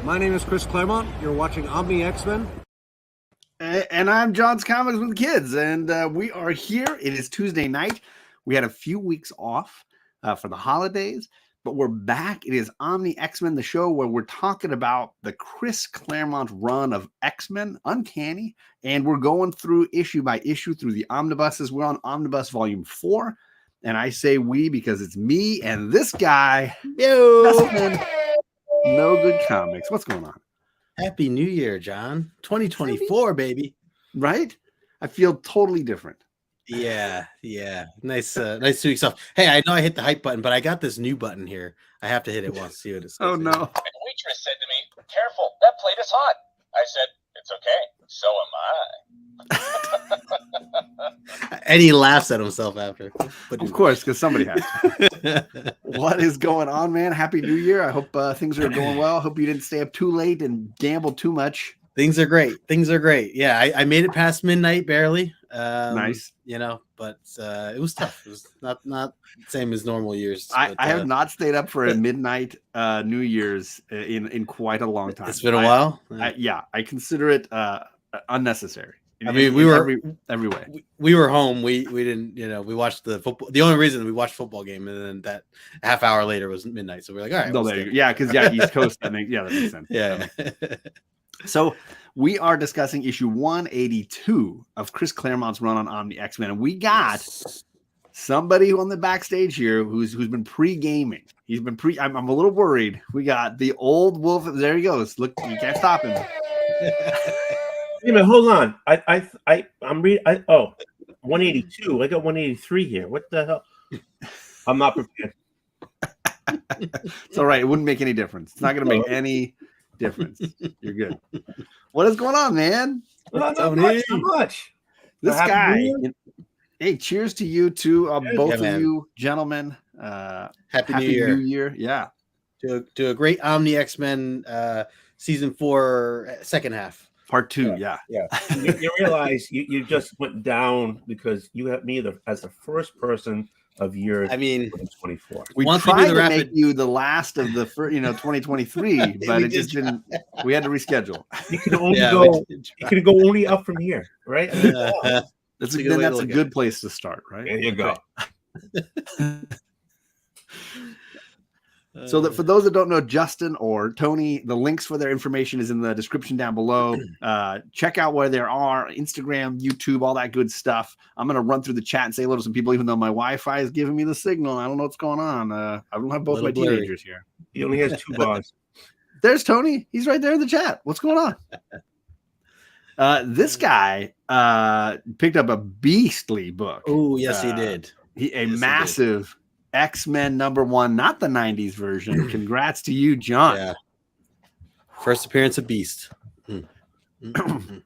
My name is Chris Claremont. You're watching Omni X-Men. And I'm John's Comics with Kids, and we are here. It is Tuesday night. We had a few weeks off for the holidays, but we're back. It is Omni X-Men, the show where we're talking about the Chris Claremont run of X-Men, Uncanny, and we're going through issue by issue through the omnibuses. We're on Omnibus Volume 4, and I say we because it's me and this guy, Justin, No Good Comics. What's going on? Happy New Year, John. 2024, baby. Right? I feel totally different. Yeah. Nice 2 weeks off. Hey, I know I hit the hype button, but I got this new button here. I have to hit it once. See what it says. Oh, no. And waitress said to me, "Careful, that plate is hot." I said, "It's okay. So am I." And he laughs at himself after. But Of course, because somebody has to. What is going on, man? Happy New Year. I hope things are going well. Hope you didn't stay up too late and gamble too much. Things are great. Yeah, I made it past midnight barely. Nice. But it was tough. It was not the same as normal years. I have not stayed up for a midnight New Year's in quite a long time. It's been a while. I consider it unnecessary. I mean, we were every way. We were home. We didn't, we watched the football. The only reason we watched football game, and then that half hour later was midnight. So we're like, all right. No, because East Coast. That makes sense. Yeah. So we are discussing issue 182 of Chris Claremont's run on Omni X-Men, and we got somebody on the backstage here who's been pre-gaming. He's been I'm a little worried. We got the old wolf. There he goes. Look, you can't stop him. Wait a minute, hold on. I'm reading. 182. I got 183 here. What the hell? I'm not prepared. It's all right. It wouldn't make any difference. It's not going to make any difference. You're good. What is going on, man? Not much. This guy. Hey, cheers to you too, both of you gentlemen. Happy New Year. Yeah. To a great Omni X-Men season 4 second half. Part 2, yeah. You realize you just went down because you have me as the first person of year 2024. We tried to make you the last of the 2023, but it just didn't. We had to reschedule. You can only go. You can go only up from here, right? That's a good place to start, right? There you go. So that for those that don't know Justin or Tony, the links for their information is in the description down below. Check out where there are Instagram, YouTube, all that good stuff. I'm going to run through the chat and say hello to some people, even though my Wi-Fi is giving me the signal. I don't know what's going on. I don't have both my teenagers here. He only has 2 bars. There's Tony. He's right there in the chat. What's going on? This guy picked up a beastly book. Oh, yes, he did. Massive X-Men #1, not the 90s version. Congrats to you, John. Yeah. First appearance of Beast.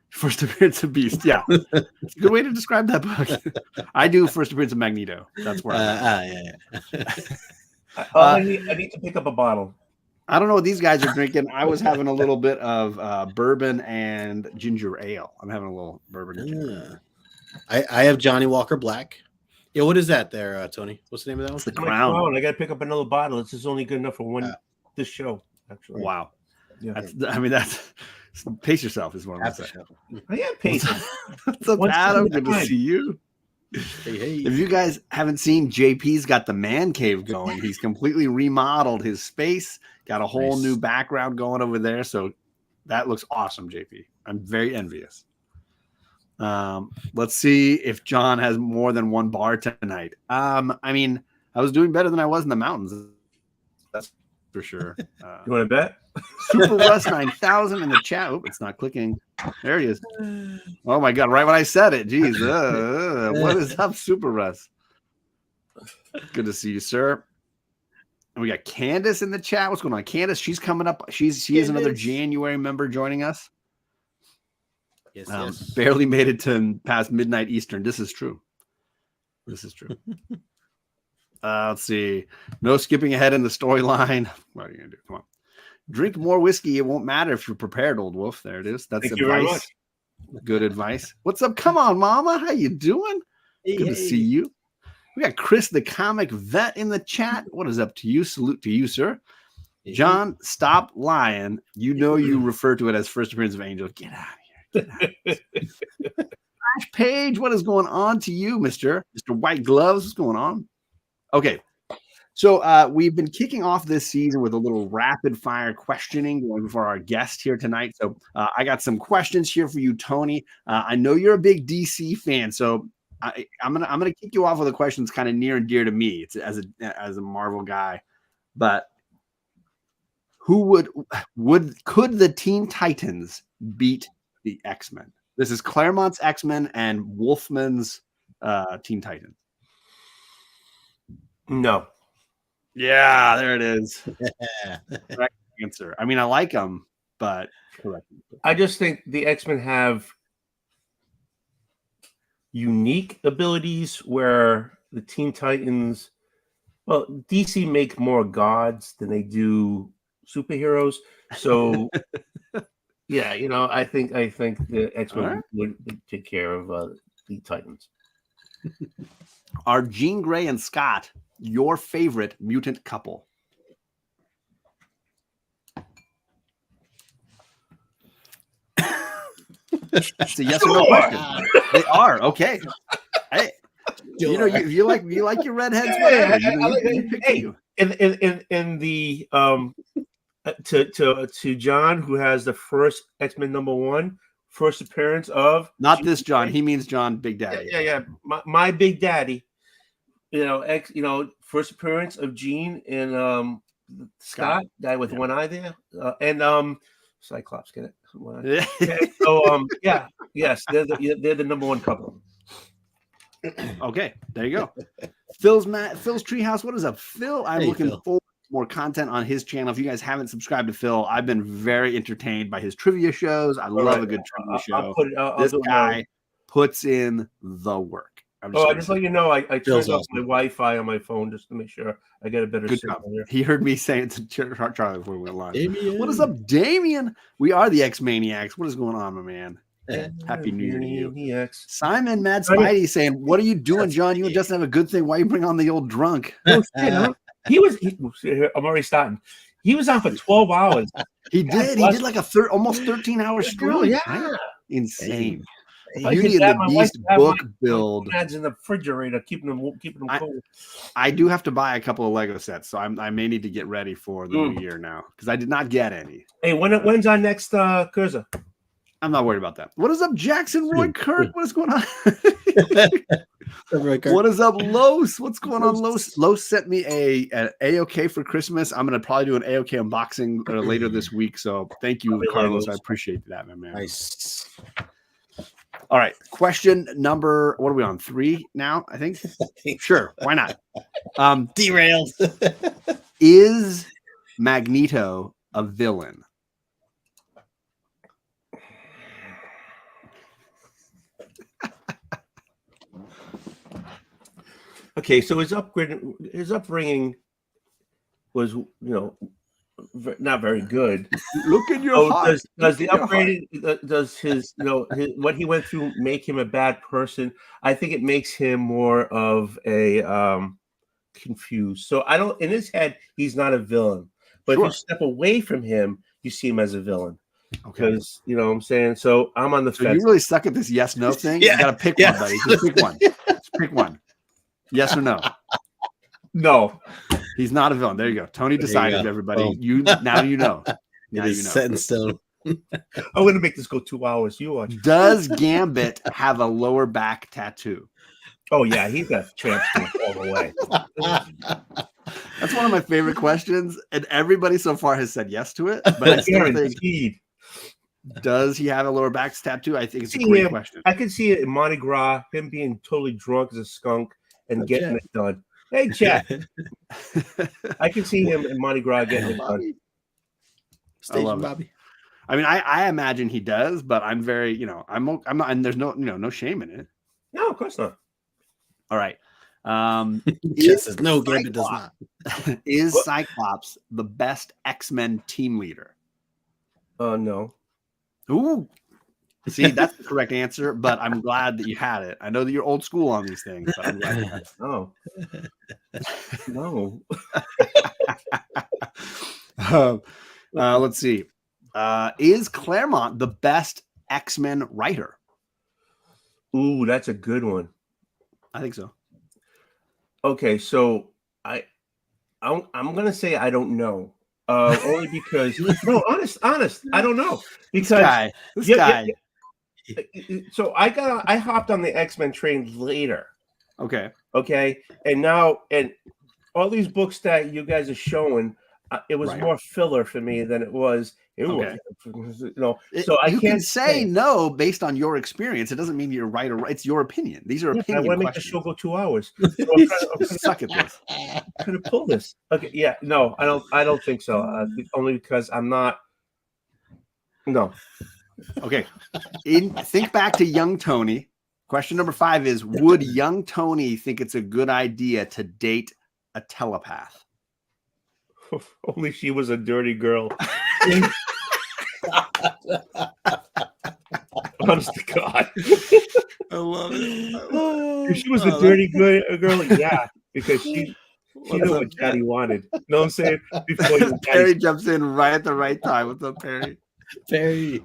First appearance of Beast. Yeah. It's a good way to describe that book. I do first appearance of Magneto. That's where I need to pick up a bottle. I don't know what these guys are drinking. I was having a little bit of bourbon and ginger ale. I'm having a little bourbon and ginger ale. I have Johnny Walker Black. Yeah, what is that there, Tony? What's the name of that one? It's the Crown. I got to pick up another bottle. This is only good enough for this show, actually. Wow. Yeah. That's pace yourself is what I'm saying. I am pacing. What's up, Adam? Good to see you. Hey. If you guys haven't seen, JP's got the man cave going. He's completely remodeled his space, got a whole new background going over there. So that looks awesome, JP. I'm very envious. Let's see if John has more than 1 bar tonight. I was doing better than I was in the mountains. That's for sure. You want to bet? Super Russ 9000 in the chat. Oh, it's not clicking. There he is. Oh my God! Right when I said it. Jeez. What is up, Super Russ? Good to see you, sir. And we got Candace in the chat. What's going on, Candace? She's coming up. She is another January member joining us. Yes. Barely made it to past midnight Eastern. This is true. Let's see. No skipping ahead in the storyline. What are you gonna do? Come on. Drink more whiskey. It won't matter if you're prepared, old wolf. There it is. That's Thank you very advice. Good advice. What's up? Come on, Mama. How you doing? Good to see you. We got Chris, the comic vet, in the chat. What is up to you? Salute to you, sir. John, stop lying. You know you refer to it as first appearance of Angel. Get out of here. Get out of here. Flash Page, what is going on to you, Mr. White Gloves? What's going on? Okay. So we've been kicking off this season with a little rapid fire questioning going for our guest here tonight. So I got some questions here for you, Tony. I know you're a big DC fan, so I'm gonna kick you off with a question that's kind of near and dear to me. It's as a Marvel guy, but who could the Teen Titans beat the X-Men? This is Claremont's X-Men and Wolfman's Teen Titans. No. Yeah, there it is. Correct answer. I mean, I like them, but correct. I just think the X-Men have unique abilities where the Teen Titans, well, DC make more gods than they do superheroes. So yeah, I think the X-Men would take care of the Titans. Are Jean Grey and Scott your favorite mutant couple? It's a yes or no question. They are. Okay. Hey, you like your redheads. Hey, in the to John, who has the first X-Men #1 first appearance of not this John. He means John Big Daddy. Yeah. My Big Daddy. First appearance of Jean and Scott, guy with one eye there, and Cyclops. Get it? Okay, so yes, they're the #1 couple. Okay, there you go. Phil's Treehouse. What is up, Phil? I'm looking forward to more content on his channel. If you guys haven't subscribed to Phil, I've been very entertained by his trivia shows. I love a good trivia show. This guy puts in the work. I just let you know, I turned off my Wi-Fi on my phone just to make sure I get a better signal here. He heard me saying to Charlie before we went live. Damien. What is up, Damien? We are the X-Maniacs. What is going on, my man? Happy New Year to you. Simon Mad Spidey saying, what are you doing, John? You and Justin have a good thing. Why you bring on the old drunk? Oh, shit, huh? I'm already starting. He was on for 12 hours. He did like almost 13 hours straight. Yeah. Right? Insane. Beauty and the Beast book build. Ads in the refrigerator, keeping them cold. I do have to buy a couple of Lego sets, so I may need to get ready for the new year now because I did not get any. Hey, when's our next Curza? I'm not worried about that. What is up, Jackson Roy Kirk? What is going on? What is up, Los? What's going on, Los? Los sent me an A-OK for Christmas. I'm gonna probably do an A-OK unboxing later this week. So thank you, Carlos. I appreciate that, my man. Nice. All right. Question number, what are we on? 3 now, I think? Sure. Why not? Derailed. Is Magneto a villain? Okay, so his upbringing was, not very good. Look in your heart. Does the upbringing, does his what he went through make him a bad person? I think it makes him more of a confused. So in his head, he's not a villain. But if you step away from him, you see him as a villain. Because you know what I'm saying. So I'm on the fence. You really suck at this yes/no thing. You gotta pick one, buddy. Just pick one. Just pick one. Yes or no? No. He's not a villain. There you go. Tony decided, everybody. Oh. Now you know. Now it is set in stone. I'm going to make this go 2 hours. You watch. Does Gambit have a lower back tattoo? Oh, yeah. He's got champ stamp all the way. That's one of my favorite questions. And everybody so far has said yes to it. But I still think, does he have a lower back tattoo? I think it's a great question. I can see it in Mardi Gras, him being totally drunk as a skunk and getting it done. Hey, Chad. I can see him in Mardi Gras getting it done. Station Bobby. I mean, I imagine he does, but I'm very, I'm not, and there's no shame in it. No, of course not. All right. No, Gambit does not. Is Cyclops the best X-Men team leader? No. Ooh. See, that's the correct answer, but I'm glad that you had it. I know that you're old school on these things, but I'm glad you had it. Oh. No. Let's see. Is Claremont the best X-Men writer? Ooh, that's a good one. I think so. Okay, so I'm gonna say I don't know. Only because no, honest, I don't know because this guy. So I hopped on the X-Men train later. Okay. And now all these books that you guys are showing, it was more filler for me than it was. Okay. So I you can't can say no based on your experience. It doesn't mean you're right or right. It's your opinion. These are opinion I want to make the questions. show go 2 hours. So I'm suck at this. I'm trying to pull this. Okay, yeah, no, I don't think so. Only because I'm not. No. Okay. Think back to young Tony. Question number 5 is: would young Tony think it's a good idea to date a telepath? Only she was a dirty girl. Honest to God. I love it. If she was a dirty girl, yeah, because she knew what Daddy wanted. You know what I'm saying? Before Perry jumps in right at the right time. What's up, Perry? Perry.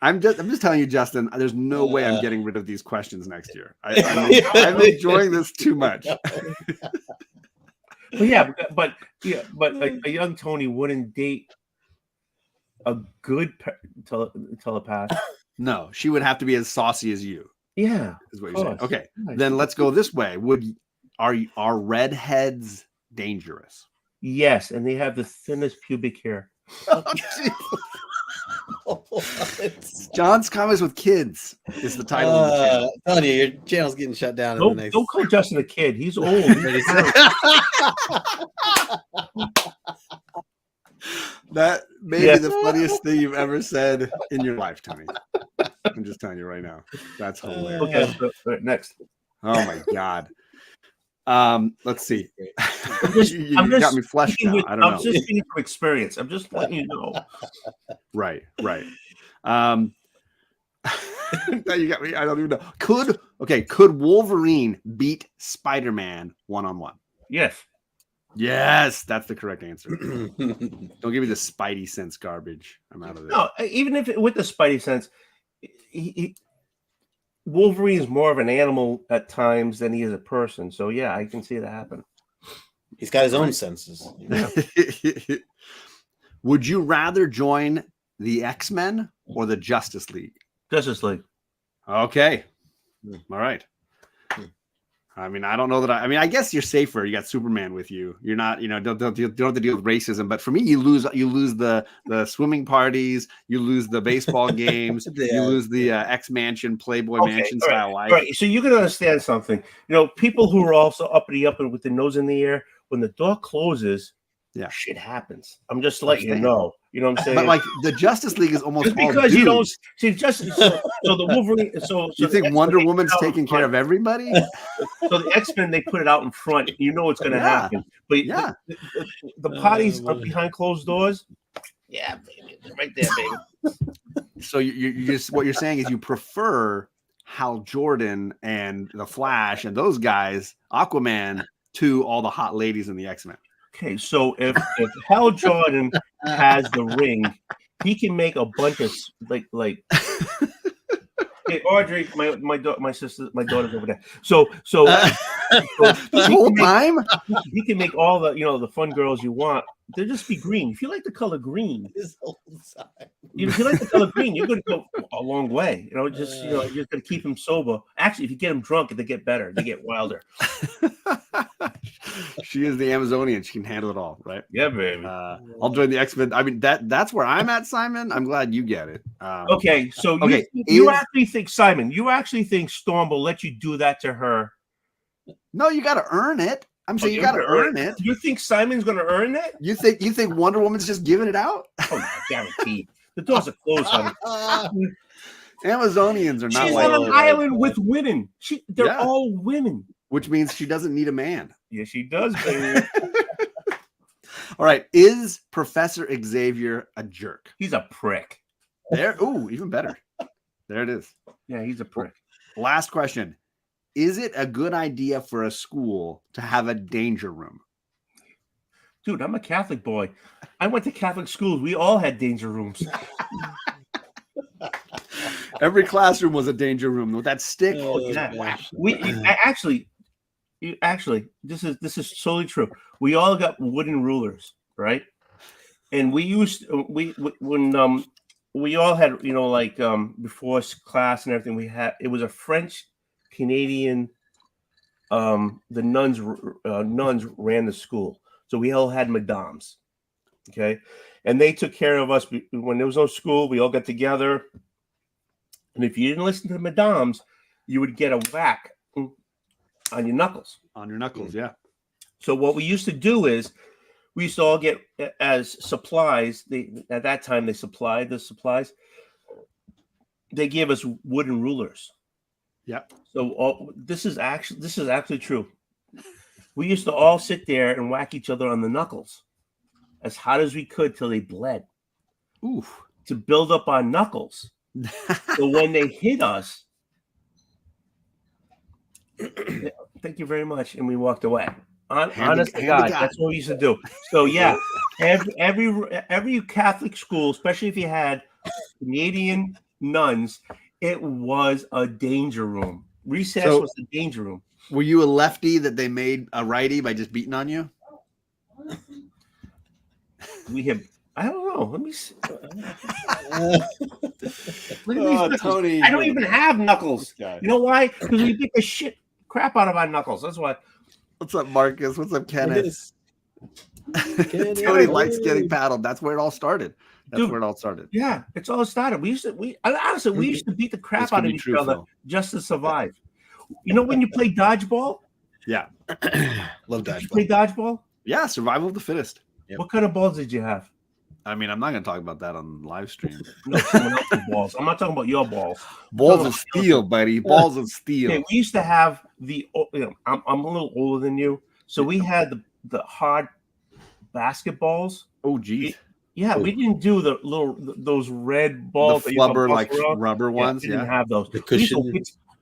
I'm just telling you, Justin, there's no way I'm getting rid of these questions next year. I'm enjoying this too much. But a young Tony wouldn't date a good telepath. No, she would have to be as saucy as you. Yeah, is what you're saying. Okay, then let's go this way. Are redheads dangerous? Yes, and they have the thinnest pubic hair. John's Comics with Kids is the title of the channel. I'm telling you, your channel's getting shut down. Don't call Justin a kid. He's old. That may be the funniest thing you've ever said in your life, Tony. I'm just telling you right now. That's hilarious. Okay, so, next. Oh my God. Let's see. You I'm got me fleshed out. I don't know. I'm just speaking from experience. I'm just letting you know. Right. Now you got me. I don't even know. Could Wolverine beat Spider-Man one-on-one? Yes, that's the correct answer. Don't give me the Spidey sense garbage. I'm out of this. No, even if with the Spidey sense, Wolverine is more of an animal at times than he is a person. So yeah, I can see that happen. He's got his own senses. Yeah. Would you rather join the X-Men or the Justice League? Justice League. Okay. All right. I mean, I don't know that. I guess you're safer. You got Superman with you. You're not, don't have to deal with racism. But for me, you lose the swimming parties. You lose the baseball games. You lose the X-Mansion, Playboy Mansion style life. Right. So you can understand something. People who are also uppity with the nose in the air, when the door closes, shit happens. I'm just letting you know. You know what I'm saying? But like the Justice League is almost because all you don't dudes. see Justice. So the Wolverine. So you think Wonder Woman's taking care of everybody? So the X-Men, they put it out in front. You know what's going to happen. But the parties are behind closed doors. Yeah, baby, right there, baby. So you just what you're saying is you prefer Hal Jordan and the Flash and those guys, Aquaman, to all the hot ladies in the X-Men. Okay, so if Hal Jordan has the ring, he can make a bunch of like. Hey, Audrey, my sister, my daughter's over there. So the whole time he can make all the the fun girls you want. They'll just be green. If you like the color green, if you like the color green, you're going to go a long way. You're just going to keep them sober. Actually, if you get them drunk, they get better. They get wilder. She is the Amazonian. She can handle it all, right? Yeah, baby. I'll join the X-Men. I mean, that's where I'm at, Simon. I'm glad you get it. Okay, so you actually think, Simon, you actually think Storm will let you do that to her? No, you got to earn it. I'm saying you got to earn it. You think Simon's going to earn it? You think Wonder Woman's just giving it out? Oh, guaranteed. The doors are closed, honey. Amazonians are not. She's like on an island with women. They're all women. Which means she doesn't need a man. Yes, she does, baby. All right. Is Professor Xavier a jerk? He's a prick. Even better. There it is. Yeah, he's a prick. Last question. Is it a good idea for a school to have a danger room? Dude, I'm a Catholic boy. I went to Catholic schools. We all had danger rooms. Every classroom was a danger room with that stick. Oh, yeah. gosh. Actually, this is solely true. We all got wooden rulers, right? And we used when we all had, you know, like before class and everything, it was a French Canadian. The nuns ran the school, so we all had madames, okay, and they took care of us when there was no school. We all got together, and if you didn't listen to the madames, you would get a whack on your knuckles. On your knuckles, yeah. So what we used to do is we used to all get as supplies. At that time they supplied the supplies. They gave us wooden rulers. Yeah. So this is actually true. We used to all sit there and whack each other on the knuckles as hard as we could till they bled. Oof. To build up our knuckles. So when they hit us, thank you very much, and we walked away. Honest to God, that's what we used to do. So yeah, every Catholic school, especially if you had Canadian nuns, it was a danger room. Recess was the danger room. Were you a lefty that they made a righty by just beating on you? I don't know. Let me see. Tony, I don't even have knuckles. You know why? Because we beat the shit crap out of our knuckles. That's why. What's up, Marcus? What's up, Kenneth? Tony likes getting paddled. That's where it all started. Where it all started. Yeah, it's all started. We used to beat the crap out of each other just to survive. You know when you play dodgeball? Yeah. Love Did dodgeball. you play dodgeball? Yeah, survival of the fittest. Yep. What kind of balls did you have? I mean, I'm not going to talk about that on live stream. No, someone else's balls. I'm not talking about your balls. Balls of steel, buddy. Balls of steel. Okay, we used to have I'm a little older than you, so we had the hard basketballs. Oh, geez. Yeah, we didn't do those red balls, the flubber, like rubber ones. We didn't Yeah, have those. The cushion.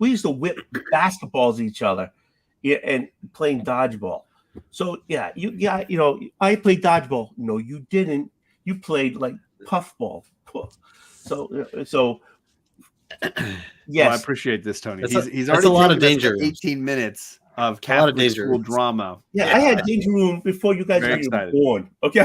We used to whip basketballs at each other, and playing dodgeball. So yeah, I played dodgeball. No, you didn't. You played like puffball. So yes. Well, I appreciate this, Tony. He's already a lot of taken us danger. 18 minutes of Catholic school drama. Yeah, I had danger room before you guys were born. Okay,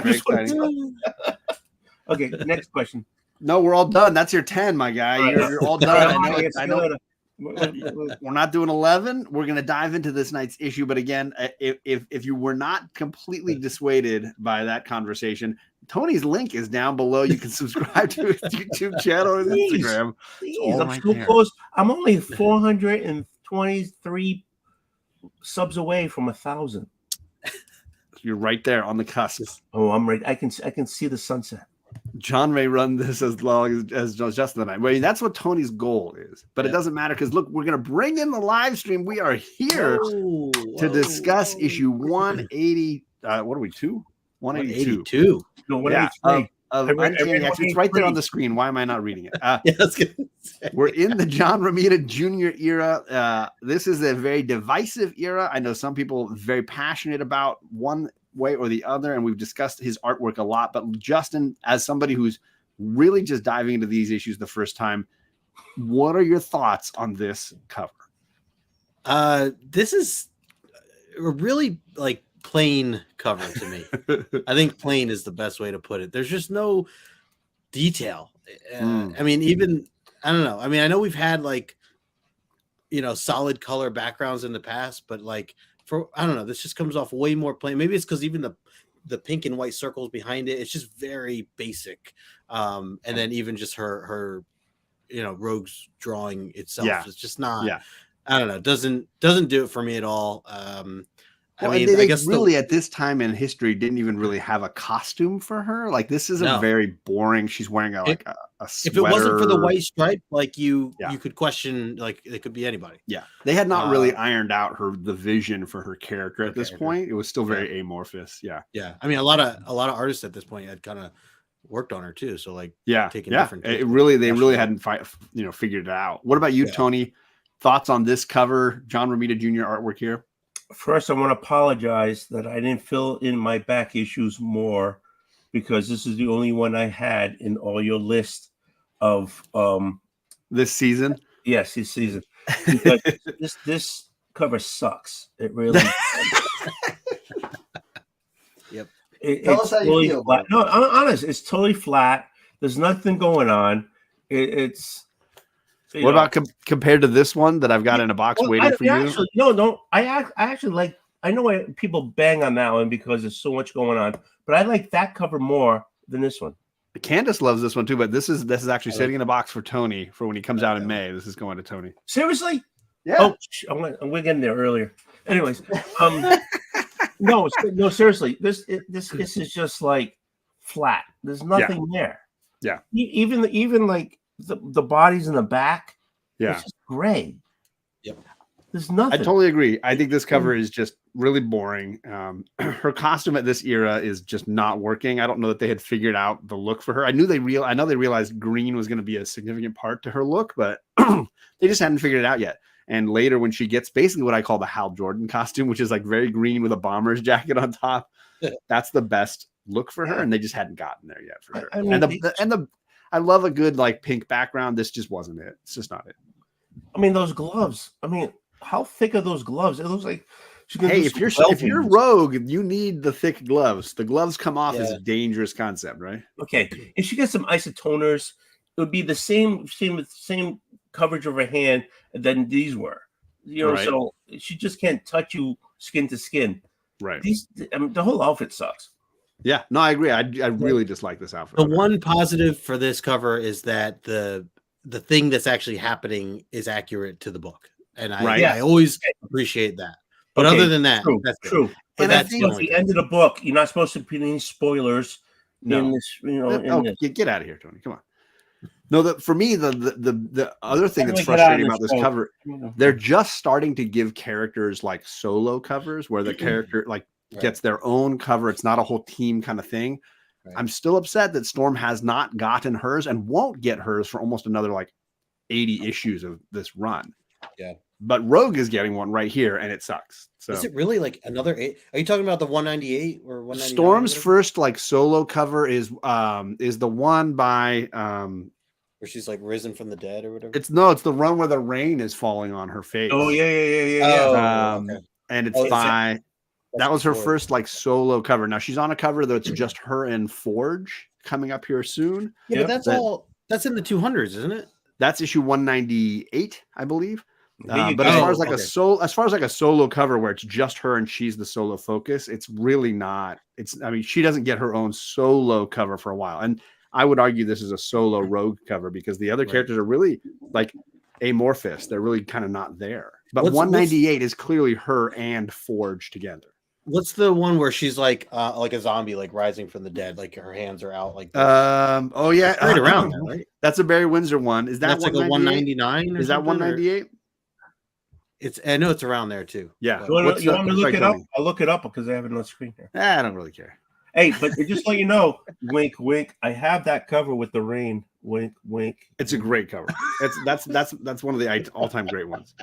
okay. Next question. No, we're all done. That's your 10, my guy. You're all done. I know. We're not doing 11. We're going to dive into this night's issue. But again, if you were not completely dissuaded by that conversation, Tony's link is down below. You can subscribe to his YouTube channel and Instagram. Please, I'm so close. I'm only 423 subs away from 1,000. You're right there on the cusp. Oh, I'm right. I can see the sunset. John may run this as long as Justin and I. Well, that's what Tony's goal is. But it doesn't matter because, look, we're going to bring in the live stream. We are here to discuss issue 180. What are we, 182. No, 183. Of Uncanny X-Men. It's right there on the screen. Why am I not reading it? We're in the John Romita Jr. era. This is a very divisive era. I know some people are very passionate about one way or the other, and we've discussed his artwork a lot. But Justin, as somebody who's really just diving into these issues the first time, what are your thoughts on this cover? This is a really plain cover to me. I think plain is the best way to put it. There's just no detail. I mean, even I don't know. I mean, I know we've had solid color backgrounds in the past, but I don't know, this just comes off way more plain. Maybe it's because even the pink and white circles behind it, it's just very basic. And then even just her Rogue's drawing itself is just not. I don't know. Doesn't do it for me at all. I mean, I guess really at this time in history didn't even really have a costume for her. This is a very boring. She's wearing a sweater. If it wasn't for the white stripe, you could question it could be anybody. Yeah, they had not really ironed out the vision for her character at this point. It was still very amorphous. Yeah. I mean, a lot of artists at this point had kind of worked on her too. So taking different. They really hadn't figured it out. What about you, Tony? Thoughts on this cover, John Romita Jr. artwork here? First, I want to apologize that I didn't fill in my back issues more, because this is the only one I had in all your list of This season. yes, this season. Because this cover sucks. It really Yep. Tell us how you totally feel, flat. bud. No, I'm honest. It's totally flat. There's nothing going on. It's What about compared to this one that I've got in a box waiting for you? Actually, no. I actually like. I know people bang on that one because there's so much going on, but I like that cover more than this one. Candace loves this one too, but this is actually sitting in a box for Tony for when he comes out in May. This is going to Tony. Seriously? Yeah. Oh, I'm getting there earlier. Anyways, no, seriously. This is just like flat. There's nothing there. Yeah. Even like the bodies in the back. Yeah. It's just gray. Yep. There's nothing. I totally agree. I think this cover is just really boring. Her costume at this era is just not working. I don't know that they had figured out the look for her. I know they realized green was going to be a significant part to her look, but they just hadn't figured it out yet. And later, when she gets basically what I call the Hal Jordan costume, which is like very green with a bomber's jacket on top, that's the best look for her. And they just hadn't gotten there yet for her. I mean, I love a good like pink background. This just wasn't it. It's just not it. I mean, those gloves. I mean, how thick are those gloves? It looks like. Hey, if you're Rogue, you need the thick gloves. The gloves come off as a dangerous concept, right? Okay, if she gets some isotoners, it would be the same coverage of her hand than these were. You know, so she just can't touch you skin to skin. Right. The whole outfit sucks. Yeah, no, I agree. I really dislike this outfit. The one positive for this cover is that the thing that's actually happening is accurate to the book, and I always appreciate that. But other than that, that's true. But and that's I think at the end of the book, you're not supposed to put any spoilers in this. You know, get out of here, Tony. Come on. No, for me, the other thing that's frustrating about this cover, they're just starting to give characters like solo covers where the character like gets their own cover. It's not a whole team kind of thing. Right. I'm still upset that Storm has not gotten hers and won't get hers for almost another like 80 issues of this run. Yeah. But Rogue is getting one right here, and it sucks. So is it really like another 8? Are you talking about the 198 or 199? Storm's first like solo cover is the one by where she's like risen from the dead or whatever. It's the run where the rain is falling on her face. Oh yeah. Oh, okay. And it's by that was her first like solo cover. Now she's on a cover that's just her and Forge coming up here soon. Yeah, but that's in the 200s, isn't it? That's issue 198, I believe. But as far as like a solo cover where it's just her and she's the solo focus, it's really not. I mean, she doesn't get her own solo cover for a while, and I would argue this is a solo Rogue cover because the other characters are really like amorphous. They're really kind of not there. But 198 is clearly her and Forge together. What's the one where she's like a zombie, like rising from the dead, like her hands are out, like right around there, right? That's a Barry Windsor one. Is that like a 199? Is that 198? I know it's around there too. Yeah. You want me to look it up? I'll look it up because I have it on the screen here. I don't really care. Hey, but just let you know, wink, wink. I have that cover with the rain. Wink, wink. It's a great cover. That's one of the all-time great ones.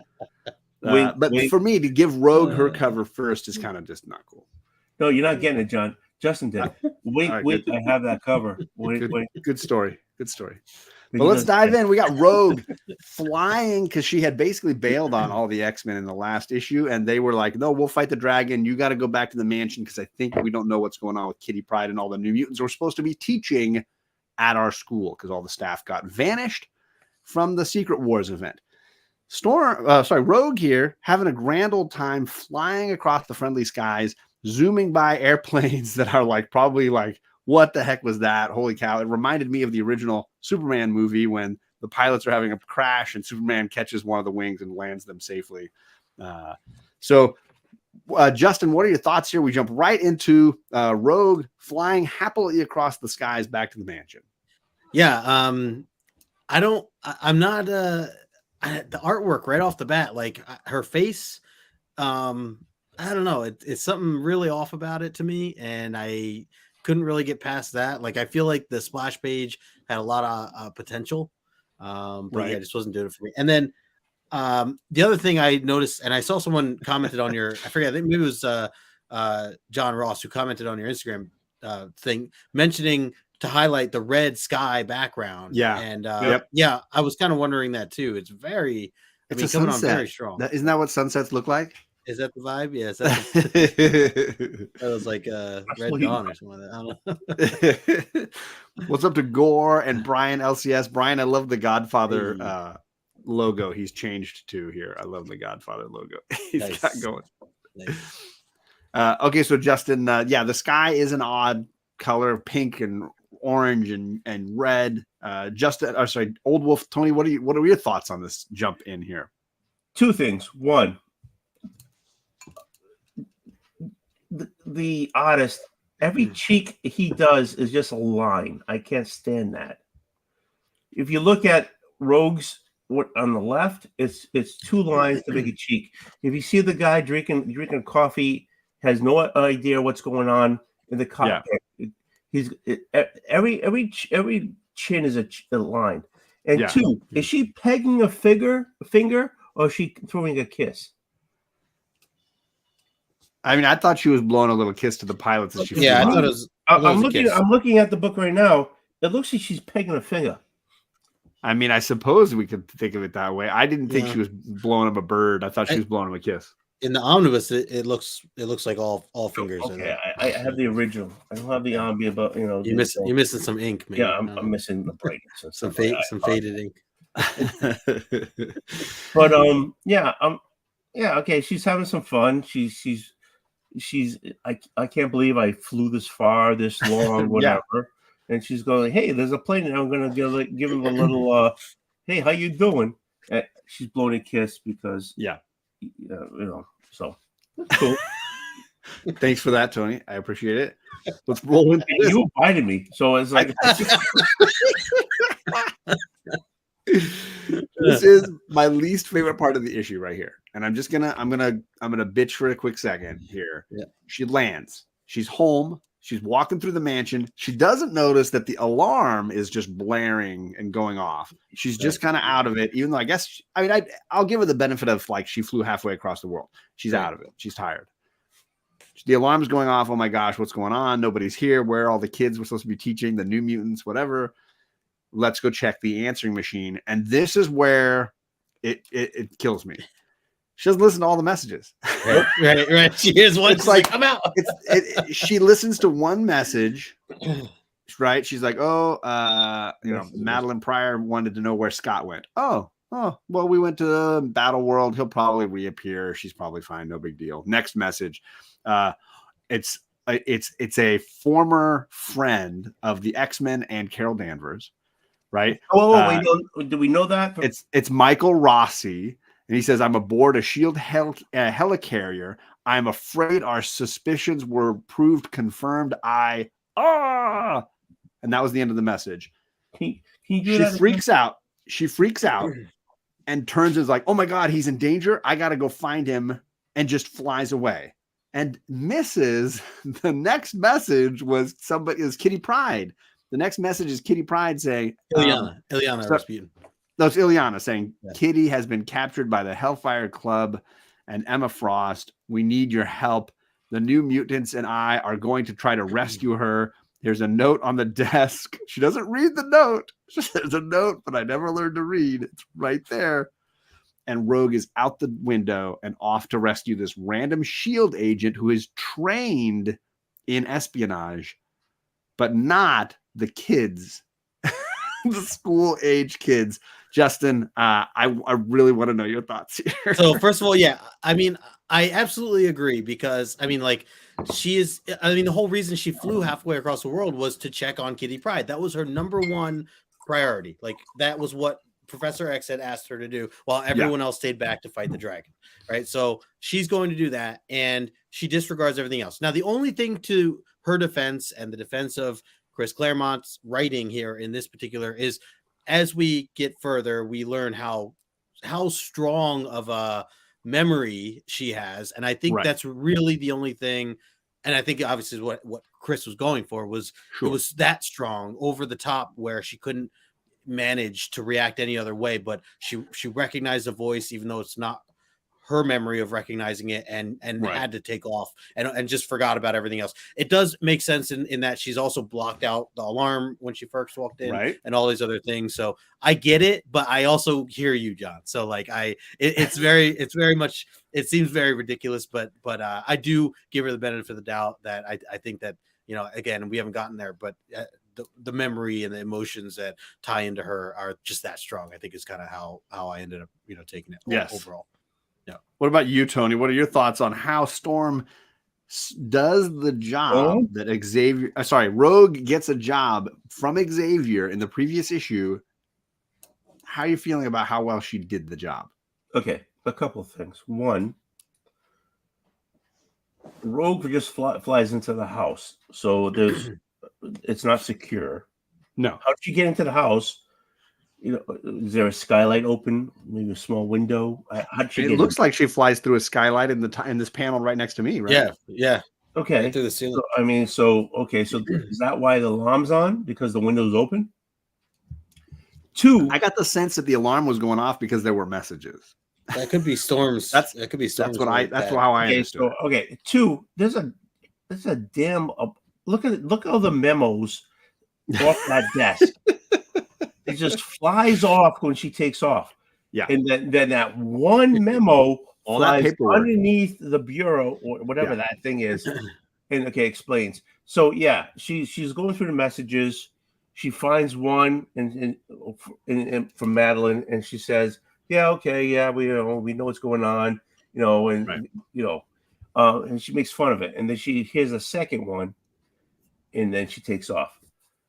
Wink, but wink. For me to give Rogue her cover first is kind of just not cool. No, you're not getting it, John. Justin did. Wink, right, wink. I have that cover. Wink, wink. Good story. Good story. But let's dive in. We got Rogue flying because she had basically bailed on all the X-Men in the last issue, and they were like, "No, we'll fight the dragon. You got to go back to the mansion because I think we don't know what's going on with Kitty Pryde and all the New Mutants we're supposed to be teaching at our school because all the staff got vanished from the Secret Wars event." Rogue here having a grand old time flying across the friendly skies, zooming by airplanes that are like probably like, what the heck was that? Holy cow. It reminded me of the original Superman movie when the pilots are having a crash and Superman catches one of the wings and lands them safely. Justin, what are your thoughts here? We jump right into Rogue flying happily across the skies back to the mansion. Yeah. I'm not the artwork right off the bat, like her face. I don't know. It's something really off about it to me. And I couldn't really get past that. Like, I feel like the splash page had a lot of potential. But yeah, it just wasn't doing it for me. And then The other thing I noticed, and I saw someone commented on your, I forget, I think maybe it was John Ross who commented on your Instagram thing, mentioning to highlight the red sky background. Yeah. And Yep. yeah, I was kind of wondering that too. It's very, It's a coming on sunset. very strong. Isn't that what sunsets look like? Is that the vibe? Yeah. Is that that was like Red what Dawn or something like that. I don't know. What's up to Gore and Brian LCS? Brian, I love the Godfather logo he's changed to here. I love the Godfather logo he's got going. Nice. Okay, so Justin, the sky is an odd color, pink and orange and red. Justin, Old Wolf, Tony, what are your thoughts on this jump in here? Two things. One, the artist, every cheek he does is just a line. I can't stand that. If you look at Rogue's on the left, it's two lines to make a cheek. If you see the guy drinking coffee, has no idea what's going on in the cockpit. Every chin is a line. And two, is she pegging a finger, or is she throwing a kiss? I mean, I thought she was blowing a little kiss to the pilots as she flew I by. thought it was. I'm looking at the book right now. It looks like she's pegging a finger. I mean, I suppose we could think of it that way. I didn't think she was blowing him a bird. I thought she was blowing him a kiss. In the omnibus, it looks like all fingers. Okay, I have the original. I don't have the Omni, but you're missing some ink. Maybe. Yeah, I'm missing the brightness. some faded ink. But okay. She's having some fun. She's. I can't believe I flew this far, this long, whatever. And she's going, hey, there's a plane, and I'm gonna give him a little, hey, how you doing? And she's blowing a kiss because so that's cool. Thanks for that, Tony. I appreciate it. Let's roll into this. You invited me, so it's like this is my least favorite part of the issue right here. And I'm gonna bitch for a quick second here. Yeah. She lands. She's home. She's walking through the mansion. She doesn't notice that the alarm is just blaring and going off. She's just kind of out of it, even though I'll give her the benefit of like she flew halfway across the world. She's out of it. She's tired. The alarm's going off. Oh my gosh, what's going on? Nobody's here. Where are all the kids we're supposed to be teaching? The New Mutants, whatever. Let's go check the answering machine. And this is where it kills me. She doesn't listen to all the messages. Right. She hears one. It's like, I'm out. She listens to one message, right? She's like, Madeline Pryor wanted to know where Scott went. Oh, well, we went to Battle World. He'll probably reappear. She's probably fine. No big deal. Next message. It's a former friend of the X-Men and Carol Danvers, right? Do we know that? It's Michael Rossi. And he says, I'm aboard a SHIELD helicarrier. I'm afraid our suspicions were proved confirmed. And that was the end of the message. She freaks out. She freaks out and turns and is like, oh my God, he's in danger. I got to go find him, and just flies away. And misses the next message was Kitty Pryde. The next message is Kitty Pryde saying, Ileana Rasputin. That's Ileana saying, Kitty has been captured by the Hellfire Club and Emma Frost. We need your help. The New Mutants and I are going to try to rescue her. There's a note on the desk. She doesn't read the note. There's a note, but I never learned to read. It's right there. And Rogue is out the window and off to rescue this random SHIELD agent who is trained in espionage, but not the kids, the school age kids. Justin, I really want to know your thoughts here. So first of all, I absolutely agree because the whole reason she flew halfway across the world was to check on Kitty Pryde. That was her number one priority. Like that was what Professor X had asked her to do while everyone else stayed back to fight the dragon. Right. So she's going to do that and she disregards everything else. Now, the only thing to her defense and the defense of Chris Claremont's writing here in this particular is as we get further, we learn how strong of a memory she has. And I think that's really the only thing. And I think obviously what Chris was going for was it was that strong over the top where she couldn't, manage to react any other way, but she recognized the voice, even though it's not her memory of recognizing it, and Right. had to take off and just forgot about everything else. It does make sense in that she's also blocked out the alarm when she first walked in, Right. and all these other things. So I get it, but I also hear you, John. So like it's very much, it seems very ridiculous, but I do give her the benefit of the doubt that I think that, you know, again, we haven't gotten there, but the memory and the emotions that tie into her are just that strong. I think is kind of how I ended up, you know, taking it overall. Yeah. What about you, Tony? What are your thoughts on how Storm does the job that Rogue gets a job from Xavier in the previous issue? How are you feeling about how well she did the job? Okay, a couple of things. One, Rogue just flies into the house, so it's not secure. No. How did she get into the house? You know, is there a skylight open? Maybe a small window? How'd she It get looks in? like she flies through a skylight in this panel right next to me, right? Yeah. Okay. Right through the ceiling. So, so is that why the alarm's on? Because the window's open? Two, I got the sense that the alarm was going off because there were messages. That could be Storms. That's how I understood. Two, there's a damn look at all the memos off that desk. It just flies off when she takes off. Yeah. And then that one memo all that flies paperwork underneath the bureau or whatever that thing is. And explains. So yeah, she's going through the messages. She finds one and from Madeline, and she says, "Yeah, okay, yeah, we know what's going on, you know," and and she makes fun of it, and then she hears a second one, and then she takes off.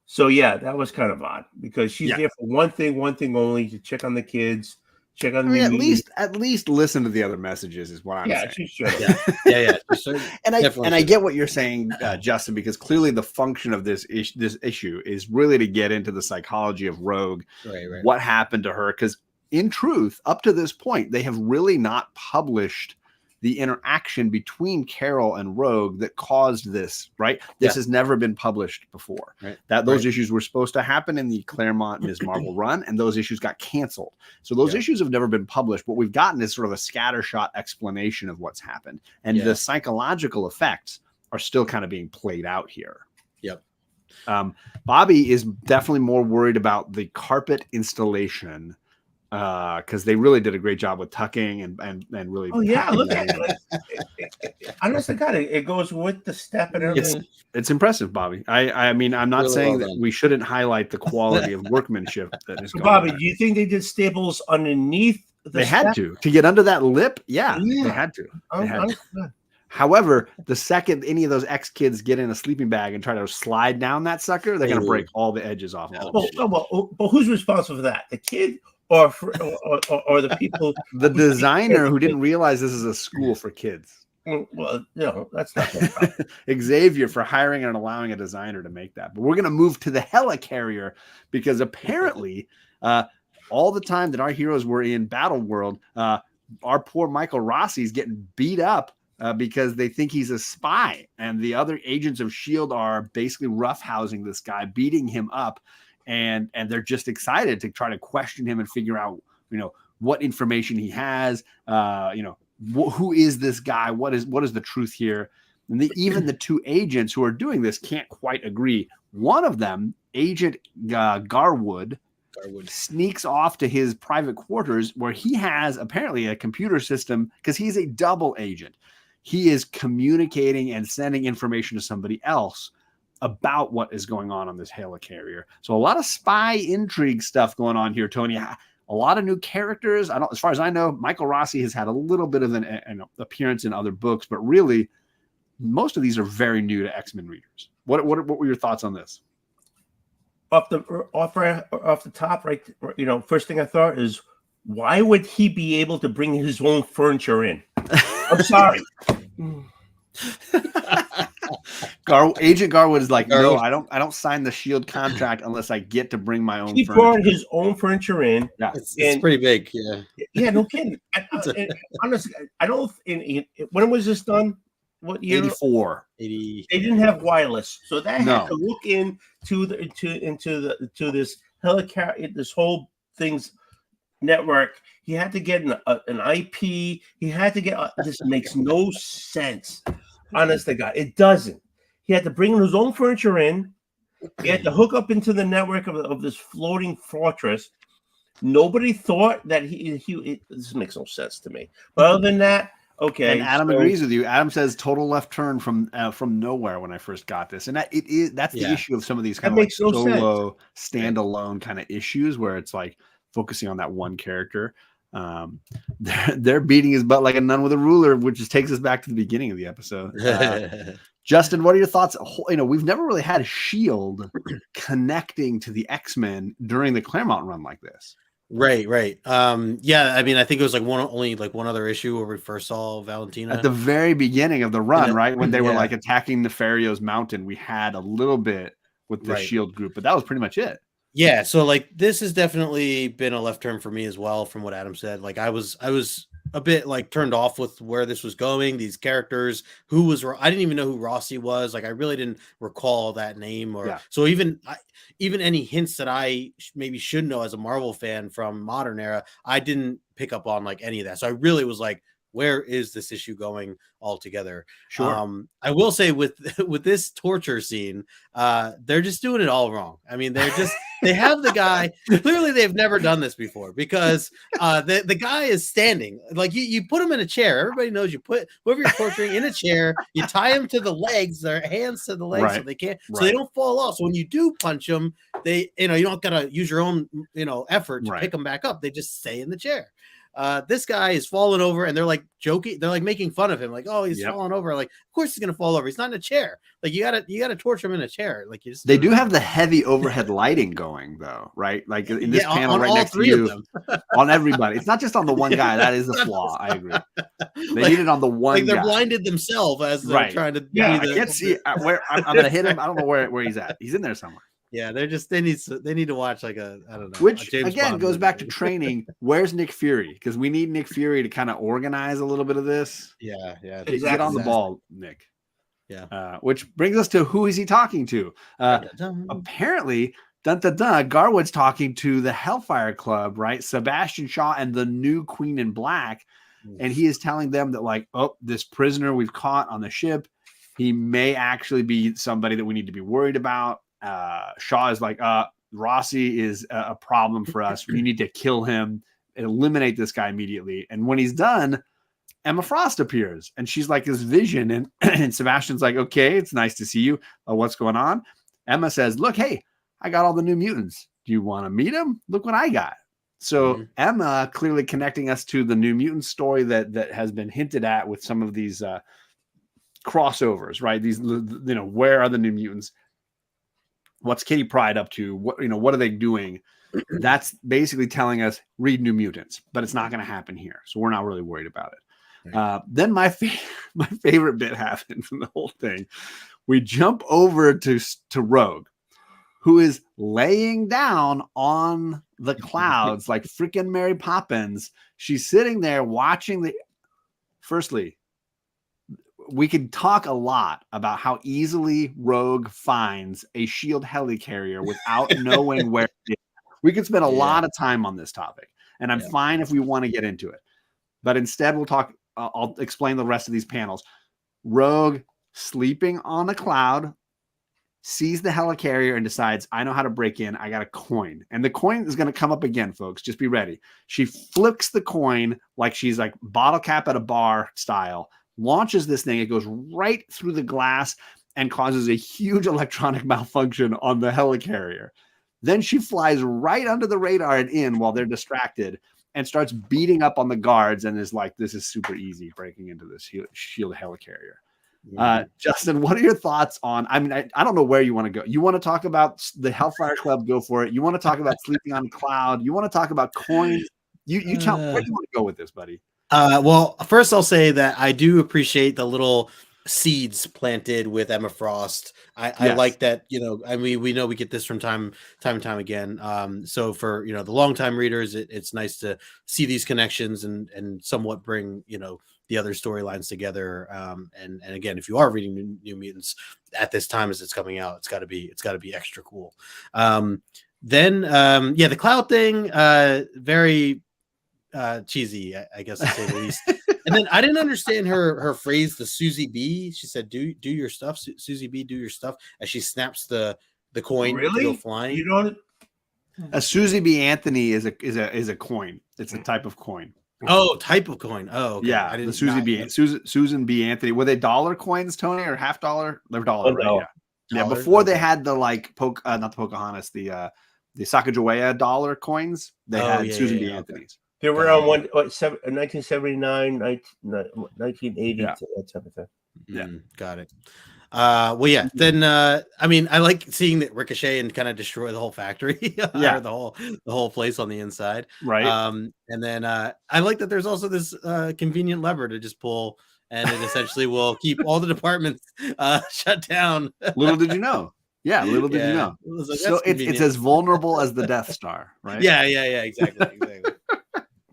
So yeah, that was kind of odd because she's there for one thing only, to check on the kids, check on at least listen to the other messages is what I'm saying. She should. Yeah. And I get what you're saying, Justin, because clearly the function of this issue is really to get into the psychology of Rogue, right. What happened to her, because in truth, up to this point, they have really not published the interaction between Carol and Rogue that caused this, right? This has never been published before. Right. Those issues were supposed to happen in the Claremont Ms. Marvel run, and those issues got canceled. So those issues have never been published. What we've gotten is sort of a scattershot explanation of what's happened. And the psychological effects are still kind of being played out here. Yep. Bobby is definitely more worried about the carpet installation, because they really did a great job with tucking and really. Oh yeah, look at it. Honestly, God, it goes with the step and everything. It's impressive, Bobby. I mean, I'm not really saying well that done. we shouldn't highlight the quality of workmanship that is going Bobby, on. do you think they did staples underneath They had to get under that lip. Yeah, they had to. However, the second any of those kids get in a sleeping bag and try to slide down that sucker, they're going to break all the edges off. But who's responsible for that? The kid or the people? The designer who didn't realize this is a school for kids. Well, that's not their problem. Xavier for hiring and allowing a designer to make that. But we're going to move to the helicarrier because apparently all the time that our heroes were in Battle World, our poor Michael Rossi is getting beat up because they think he's a spy. And the other agents of S.H.I.E.L.D. are basically roughhousing this guy, beating him up. And they're just excited to try to question him and figure out, what information he has, who is this guy? What is the truth here? And even the two agents who are doing this can't quite agree. One of them, Agent Garwood, sneaks off to his private quarters where he has apparently a computer system because he's a double agent. He is communicating and sending information to somebody else about what is going on this helicarrier. So a lot of spy intrigue stuff going on here, Tony. A lot of new characters. As far as I know, Michael Rossi has had a little bit of an appearance in other books, but really most of these are very new to X-Men readers. What were your thoughts on this? Off the top, right? First thing I thought is, why would he be able to bring his own furniture in? I'm sorry. Agent Garwood is like, no, I don't sign the S.H.I.E.L.D. contract unless I get to bring my own. He brought his own furniture in. Yeah, it's pretty big. Yeah, no kidding. Honestly, I don't. When was this done? What year? 84. 80. They didn't have wireless, so that had to look into this helicarrier, this whole thing's network. He had to get an IP. He had to get this makes no sense. Honest to God, it doesn't. He had to bring his own furniture in. He had to hook up into the network of this floating fortress. Nobody thought that this makes no sense to me. But other than that, okay. And Adam agrees with you. Adam says total left turn from nowhere when I first got this, and that's the issue of some of these kind of like solo standalone kind of issues where it's like focusing on that one character. They're beating his butt like a nun with a ruler, which just takes us back to the beginning of the episode. Justin, what are your thoughts? We've never really had S.H.I.E.L.D. connecting to the X-Men during the Claremont run like this. Right. Yeah, I mean, I think it was like one other issue where we first saw Valentina at the very beginning of the run, right? When they were like attacking Nefario's mountain, we had a little bit with the S.H.I.E.L.D. group, but that was pretty much it. Yeah, so like this has definitely been a left turn for me as well, from what Adam said. Like I was a bit like turned off with where this was going. These characters, I didn't even know who Rossi was. Like I really didn't recall that name, so even any hints that I maybe should know as a Marvel fan from modern era, I didn't pick up on like any of that. So I really was like, where is this issue going altogether? Sure. I will say with this torture scene, they're just doing it all wrong. I mean, they have the guy, clearly they've never done this before, because the guy is standing. Like you put him in a chair. Everybody knows you put whoever you're torturing in a chair, you tie him to the legs, their hands to the legs, so they can't, so they don't fall off. So when you do punch them, you don't gotta use your own effort to pick them back up. They just stay in the chair. This guy is falling over, and they're like joking, they're like making fun of him, like, oh, he's falling over. Like, of course he's gonna fall over. He's not in a chair. Like you gotta torture him in a chair. Like they do have the heavy overhead lighting going though, right? Like in this panel right next to you, on everybody. It's not just on the one guy. That is the flaw. I agree. They need it on the one. Like they're blinded themselves as they're trying to. I can't see where I'm gonna hit him. I don't know where he's at. He's in there somewhere. Yeah, they need to watch like I don't know. Which again goes back to training. Where's Nick Fury? Because we need Nick Fury to kind of organize a little bit of this. Yeah. Get on the ball, Nick. Yeah. Which brings us to who is he talking to? Apparently, Garwood's talking to the Hellfire Club, right? Sebastian Shaw and the new Queen in Black, and he is telling them that like, oh, this prisoner we've caught on the ship, he may actually be somebody that we need to be worried about. Shaw is like, Rossi is a problem for us. We need to kill him and eliminate this guy immediately. And when he's done, Emma Frost appears, and she's like this vision. And Sebastian's like, okay, it's nice to see you. What's going on? Emma says, look, hey, I got all the new mutants. Do you want to meet them? Look what I got. So Emma clearly connecting us to the New Mutant story that has been hinted at with some of these crossovers, right? These, where are the New Mutants? What's Kitty Pryde up to? What are they doing? That's basically telling us read New Mutants, but it's not going to happen here, so we're not really worried about it. Then my favorite bit happened from the whole thing. We jump over to Rogue, who is laying down on the clouds like freaking Mary Poppins. She's sitting there watching the. Firstly, we could talk a lot about how easily Rogue finds a S.H.I.E.L.D. helicarrier without knowing where it is. We could spend a lot of time on this topic, and I'm fine if we want to get into it. But instead, we'll talk. I'll explain the rest of these panels. Rogue sleeping on a cloud, sees the helicarrier and decides, I know how to break in. I got a coin. And the coin is going to come up again, folks. Just be ready. She flips the coin like she's like bottle cap at a bar style, launches this thing. It goes right through the glass and causes a huge electronic malfunction on the helicarrier. Then she flies right under the radar and in while they're distracted and starts beating up on the guards and is like, this is super easy breaking into this S.H.I.E.L.D. helicarrier. Justin, what are your thoughts on, I mean, I don't know where you want to go. You want to talk about the Hellfire Club? Go for it. You want to talk about sleeping on a cloud? You want to talk about coins? You tell me, where do you want to go with this, buddy? Well, first I'll say that I do appreciate the little seeds planted with Emma Frost. I like that, I mean, we know we get this from time and time again. So for, the longtime readers, it's nice to see these connections and somewhat bring, the other storylines together. And again, if you are reading New Mutants at this time as it's coming out, it's got to be extra cool. Then the cloud thing, very cheesy, I guess to say the least. And then I didn't understand her phrase, the Susie B. She said, "Do your stuff, Susie B. Do your stuff," as she snaps the coin to go flying. You don't. A Susie B. Anthony is a coin. It's a type of coin. Oh, type of coin. Oh, okay. Yeah. The Susan B. Anthony. Were they dollar coins, Tony, or $half? They're dollar, right? Dollar. Yeah. Before they had the not the Pocahontas, the Sacagawea dollar coins. They had Susan B. Anthony's. They were around 1979, 1980, that type of thing. Yeah, got it. Then I mean, I like seeing that ricochet and kind of destroy the whole factory, or the whole place on the inside, right? And then I like that there's also this convenient lever to just pull, and it essentially will keep all the departments shut down. Little did you know. Yeah, little did you know. So it's as vulnerable as the Death Star, right? Yeah, exactly.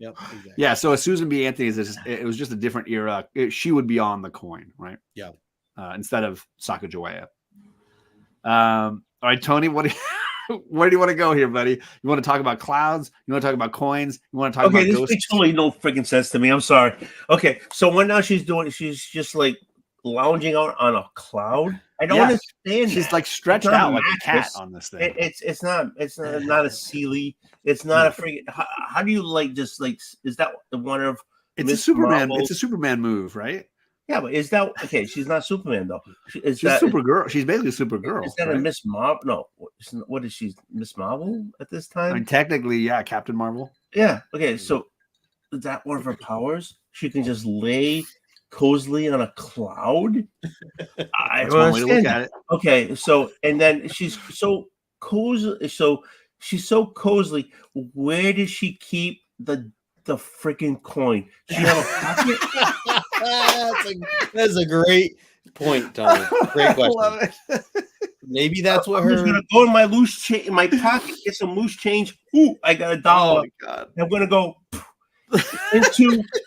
Yep, exactly. Yeah, so a Susan B. Anthony it was just a different era. She would be on the coin, right? Yeah. Instead of Sacagawea. All right, Tony, where do you want to go here, buddy? You want to talk about clouds? You want to talk about coins? You want to talk about ghosts? This makes totally no freaking sense to me. I'm sorry. Okay, so what now she's just like lounging out on a cloud. I don't understand. She's like stretched out like a cat on this thing. It's not a Sealy. It's not a freaking. How do you is that one of? It's a Superman. It's a Superman move, right? Yeah, but is that okay? She's not Superman though. She's Supergirl. She's basically Supergirl. Is that a Miss Marvel? No, what is she? Miss Marvel at this time? I mean, technically, yeah, Captain Marvel. Yeah. Okay, so is that one of her powers? She can just lay cozily on a cloud. I don't understand. Look at it. Okay, so and then she's so cozy. So she's so cozily. Where does she keep the freaking coin? She have a pocket? That's a great point, Tom. Great question. Love it. Maybe that's what I'm just gonna go in my in my pocket, get some loose change. Ooh, I got $1. Oh my God. I'm gonna go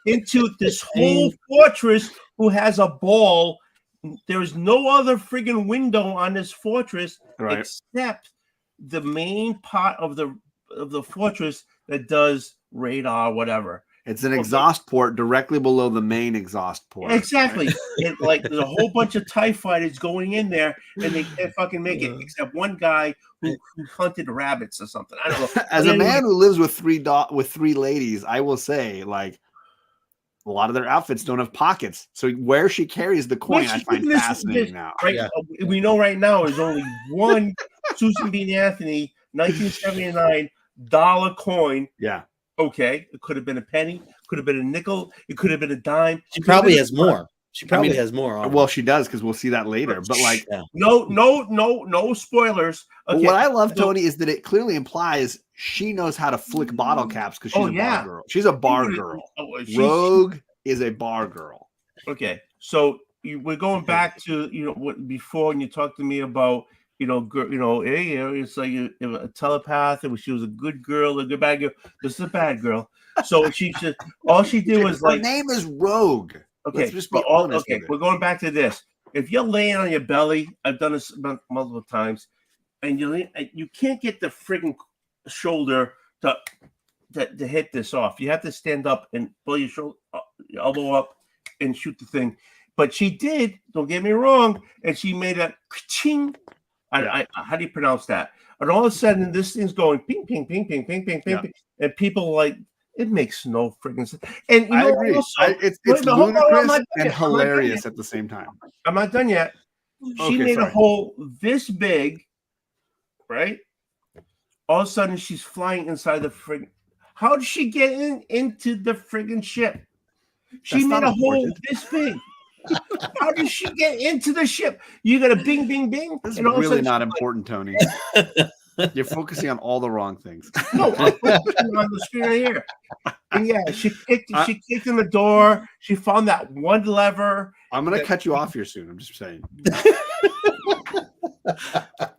into this whole fortress who has a ball. There's no other friggin' window on this fortress except the main part of the fortress that does radar, whatever. It's an exhaust port directly below the main exhaust port. Exactly. There's a whole bunch of TIE fighters going in there, and they can't fucking make it, except one guy who hunted rabbits or something. I don't know. As a man who lives with three ladies, I will say, like, a lot of their outfits don't have pockets. So where she carries the coin, I find fascinating now. Right, we know right now there's only one Susan B. Anthony 1979 dollar coin. Yeah. Okay, it could have been a penny, could have been a nickel, it could have been a dime. She probably has more. She probably has more on. Well, she does, because we'll see that later. But like, no spoilers. Okay. What I love, Tony, is that it clearly implies she knows how to flick bottle caps because she's a bar girl. She's a bar girl. Rogue is a bar girl. Okay, so we're going back to what before when you talked to me about. Hey, it's like a telepath, and she was a good girl, a good bad girl. This is a bad girl. So all she did was her name is Rogue. Okay, just be honest. Okay, we're going back to this. If you're laying on your belly, I've done this multiple times, and you can't get the friggin' shoulder to hit this off. You have to stand up and pull your shoulder, your elbow up, and shoot the thing. But she did. Don't get me wrong. And she made a ching. How do you pronounce that? And all of a sudden, this thing's going ping, ping, ping, ping, ping, ping, ping, ping, and people like it makes no freaking sense. And I agree. It's ludicrous and hilarious at the same time. I'm not done yet. She made a hole this big, right? All of a sudden, she's flying inside the friggin'. How did she get into the friggin' ship? She made a hole this big. How did she get into the ship? You got a bing, bing, bing. This is really not important, Tony. You're focusing on all the wrong things. No, I'm focusing on the screen right here. And yeah, she kicked in the door. She found that one lever. I'm going to cut you off here soon. I'm just saying.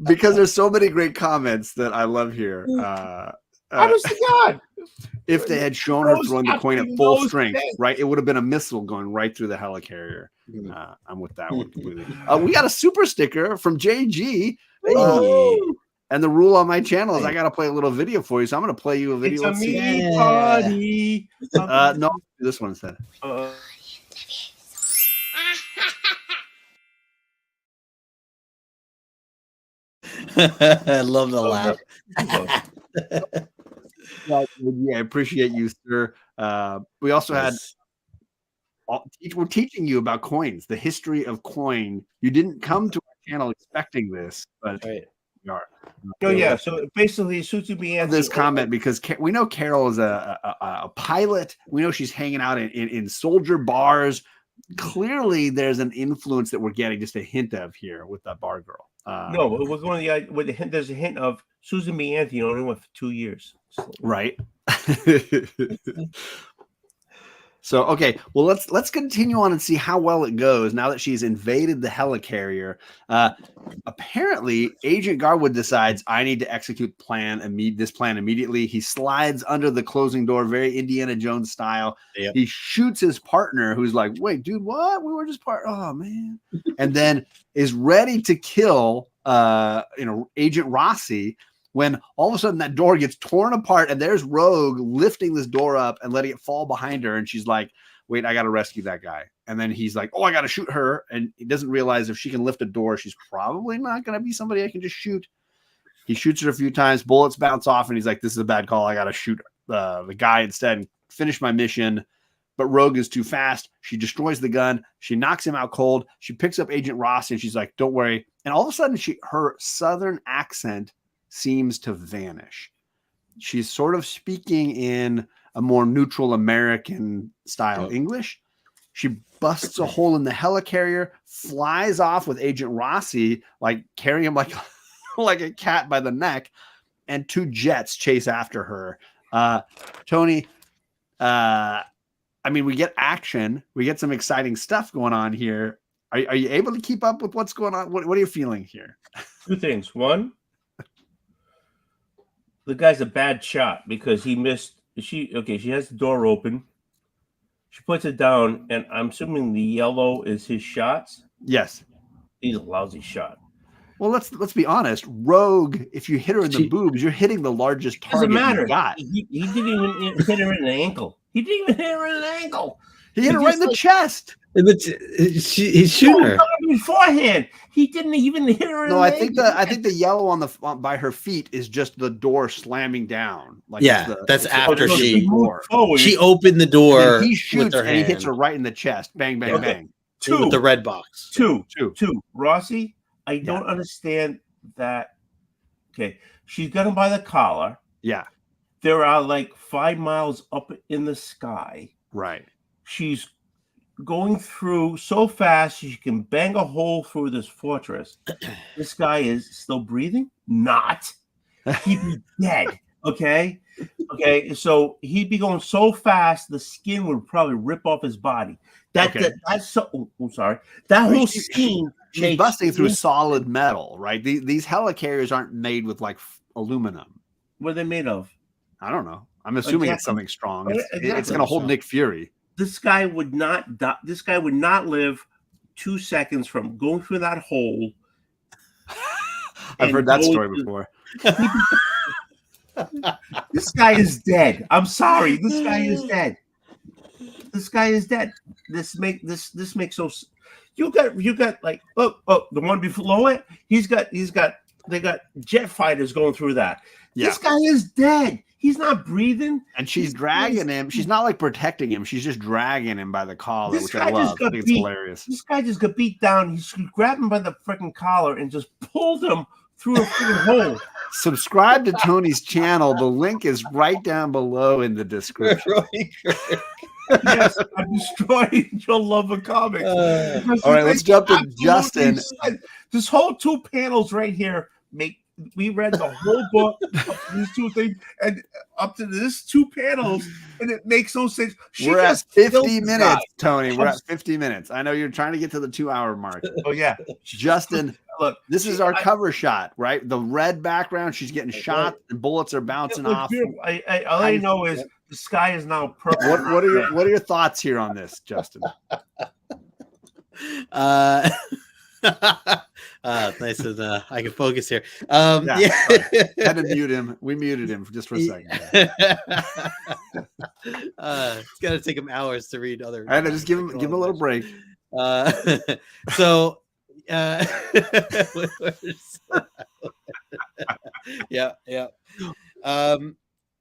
Because there's so many great comments that I love here. Honest to God. If they had shown her throwing the coin at full strength, right, it would have been a missile going right through the helicarrier. I'm with that one completely. We got a super sticker from JG. And the rule on my channel is I got to play a little video for you. So I'm going to play you a video. It's a me party. No, this one instead. I love the laugh. Well, yeah, I appreciate you, sir. We also had. We're teaching you about coins, the history of coin. You didn't come to our channel expecting this, but we are. Oh yeah. So basically, Suzuki this comment because we know Carol is a pilot. We know she's hanging out in soldier bars. Clearly, there's an influence that we're getting just a hint of here with that bar girl. No, it was one of the with the hint. There's a hint of Susan B. Anthony only went for 2 years, right? So okay, well let's continue on and see how well it goes now that she's invaded the helicarrier. Apparently, Agent Garwood decides I need to execute this plan immediately. He slides under the closing door, very Indiana Jones style. Yep. He shoots his partner, who's like, "Wait, dude, what? We were just oh man," and then is ready to kill Agent Rossi. When all of a sudden that door gets torn apart and there's Rogue lifting this door up and letting it fall behind her. And she's like, wait, I got to rescue that guy. And then he's like, oh, I got to shoot her. And he doesn't realize if she can lift a door, she's probably not going to be somebody I can just shoot. He shoots her a few times, bullets bounce off. And he's like, this is a bad call. I got to shoot the guy instead and finish my mission. But Rogue is too fast. She destroys the gun. She knocks him out cold. She picks up Agent Rossi and she's like, don't worry. And all of a sudden her Southern accent seems to vanish. She's sort of speaking in a more neutral American style English. She busts a hole in the helicarrier, flies off with Agent Rossi, like carrying him like a cat by the neck, and 2 jets chase after her. Tony, I mean, we get action. We get some exciting stuff going on here. Are you able to keep up with what's going on? What are you feeling here? 2 things. One, the guy's a bad shot because he missed. She has the door open. She puts it down, and I'm assuming the yellow is his shots. Yes, he's a lousy shot. Well, let's be honest. Rogue, if you hit her in the boobs, you're hitting the largest target you got. He didn't even hit her in the ankle. He didn't even hit her in the ankle. He hit her right in the chest. He's shooting her beforehand. He didn't even hit her. No, I think the yellow on by her feet is just the door slamming down. Like that's after she she opened the door. He shoots and he hits her right in the chest. Bang, bang, bang. 2 with the red box. 2. Rossi, I don't understand that. Okay, she's got him by the collar. Yeah, there are like 5 miles up in the sky. Right. She's going through so fast she can bang a hole through this fortress. This guy is still breathing? Not. He'd be dead. Okay. So he'd be going so fast the skin would probably rip off his body. That's so. I'm sorry. That whole scene. She's busting through solid metal, right? These helicarriers aren't made with like aluminum. What are they made of? I don't know. I'm assuming it's something strong. It's going to hold Nick Fury. This guy would not die. This guy would not live 2 seconds from going through that hole. I've heard that story before. This guy is dead. I'm sorry. This guy is dead. This guy is dead. This makes so. You got like the one below it. They got jet fighters going through that. Yeah. This guy is dead. He's not breathing. And she's dragging him. She's not like protecting him. She's just dragging him by the collar, which I love. I think it's hilarious. This guy just got beat down. He grabbed him by the freaking collar and just pulled him through a freaking hole. Subscribe to Tony's channel. The link is right down below in the description. Yes, I'm destroying your love of comics. All right, let's jump to Justin. This whole 2 panels right here we read the whole book of these 2 things and up to this 2 panels, and it makes no sense. We're at 50 minutes, Tony. We're at 50 minutes. I know you're trying to get to the 2-hour mark. Oh yeah, Justin. Look, this is our cover shot, right? The red background. She's getting shot, and bullets are bouncing off. All I know is the sky is now purple. What are your thoughts here on this, Justin? Nice and I can focus here. Yeah. Had to mute him. We muted him just for a second. It's got to take him hours to read other. I had to just give him a little break. So, yeah.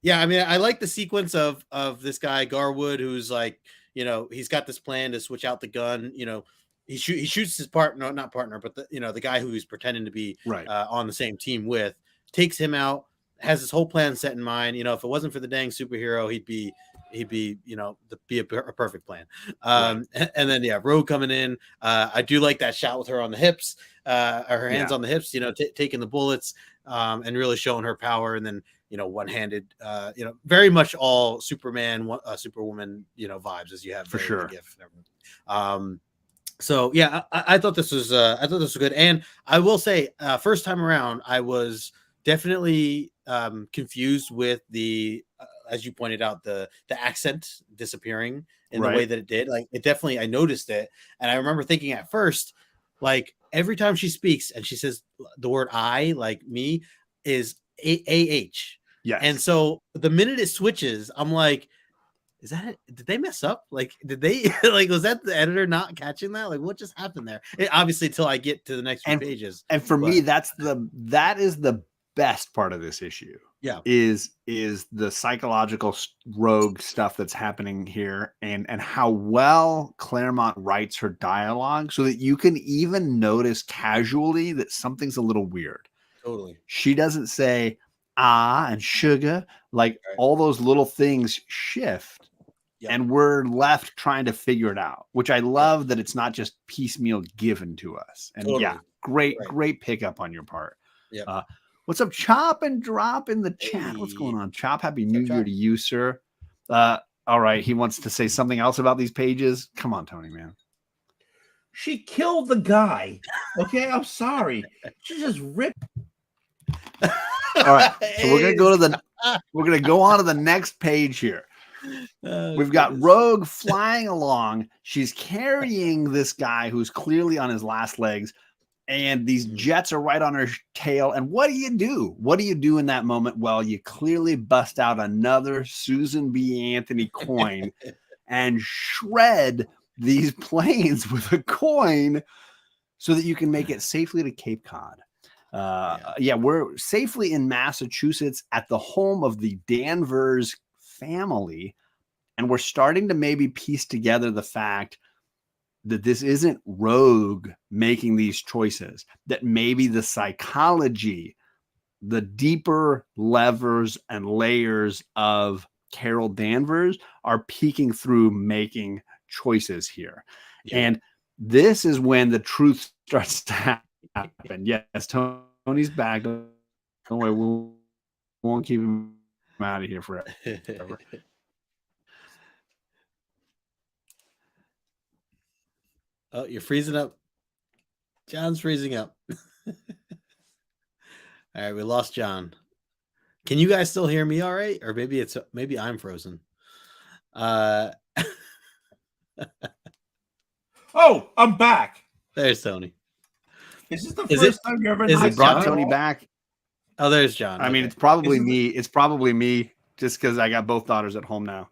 Yeah, I mean, I like the sequence of this guy Garwood, who's like, he's got this plan to switch out the gun. He shoots his partner, not partner, but the guy who he's pretending to be on the same team with, takes him out, has his whole plan set in mind. If it wasn't for the dang superhero, he'd be a perfect plan. And then Rogue coming in. I do like that shot with her on the hips, her hands on the hips, taking the bullets, and really showing her power. And then one-handed, very much all Superman, Superwoman, vibes as you have for sure. So yeah, I thought this was good, and I will say, first time around, I was definitely confused with the, as you pointed out, the accent disappearing in the way that it did. Like, it definitely, I noticed it, and I remember thinking at first, like, every time she speaks and she says the word "I," like me, is AH. Yeah, and so the minute it switches, I'm like, is that it? Did they mess up? Like, did they like, was that the editor not catching that? Like, what just happened there? Obviously, till I get to the next few pages. And for me, that is the best part of this issue. Yeah, is the psychological Rogue stuff that's happening here, and how well Claremont writes her dialogue, so that you can even notice casually that something's a little weird. Totally. She doesn't say and sugar, like all those little things shift. And we're left trying to figure it out, which I love that it's not just piecemeal given to us. And great pickup on your part. Yeah. What's up, Chop and Drop in the chat? What's going on, Chop? Happy New Year to you, sir. All right, he wants to say something else about these pages. Come on, Tony, man. She killed the guy. Okay, I'm sorry. She just ripped. All right, so we're gonna go on to the next page here. We've got Rogue flying along. She's carrying this guy who's clearly on his last legs, and these jets are right on her tail. And what do you do? What do you do in that moment? Well, you clearly bust out another Susan B. Anthony coin and shred these planes with a coin so that you can make it safely to Cape Cod. We're safely in Massachusetts at the home of the Danvers family, and we're starting to maybe piece together the fact that this isn't Rogue making these choices, that maybe the psychology, the deeper levers and layers of Carol Danvers are peeking through making choices here. And this is when the truth starts to happen. Yes, Tony's back. Don't worry, we won't keep him out of here forever. Oh, you're freezing up. John's freezing up. All right, we lost John. Can you guys still hear me all right? Or maybe I'm frozen. Oh, I'm back. There's Tony. Is this the first time you ever brought Tony back? Oh, there's John. I mean, it's probably me. It's probably me just because I got both daughters at home now.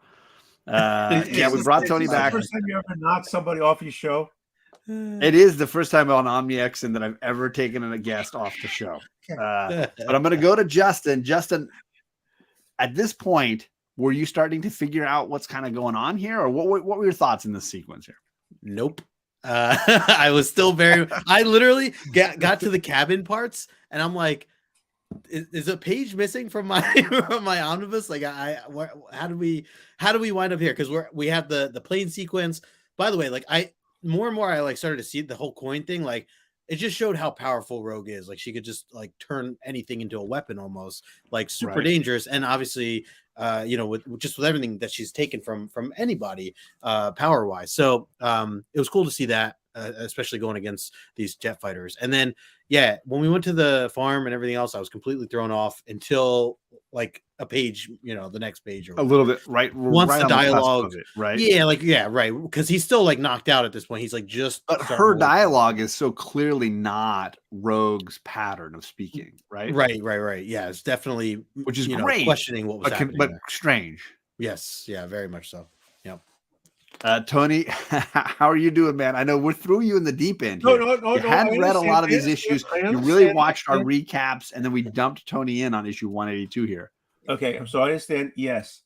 We brought Tony back. The first time you ever knocked somebody off your show? It is the first time on Omni X-Men that I've ever taken a guest off the show. But I'm going to go to Justin. Justin, at this point, were you starting to figure out what's kind of going on here, or what were your thoughts in this sequence here? Nope. I was still I literally got to the cabin parts, and I'm like, is a page missing from my omnibus? Like, how do we wind up here? Because we have the plane sequence. By the way, like, more and more I like started to see the whole coin thing. Like, it just showed how powerful Rogue is. Like, she could just like turn anything into a weapon, almost, like, super dangerous. And obviously, with everything that she's taken from anybody, power wise. So it was cool to see that. especially going against these jet fighters. And then, yeah, when we went to the farm and everything else, I was completely thrown off until like a page, the next page or a little bit right. Once right the on cusp dialogue, of it, right? Yeah, right. Because he's still like knocked out at this point. He's like just. But her dialogue is so clearly not Rogue's pattern of speaking, right? Right. Yeah, it's definitely, which is great. Questioning what was happening, but strange. Yes, yeah, very much so. Yep. Tony, how are you doing, man? I know we threw you in the deep end. No. You hadn't read a lot of these issues. You really watched our recaps, and then we dumped Tony in on issue 182 here. Okay, so I understand. Yes,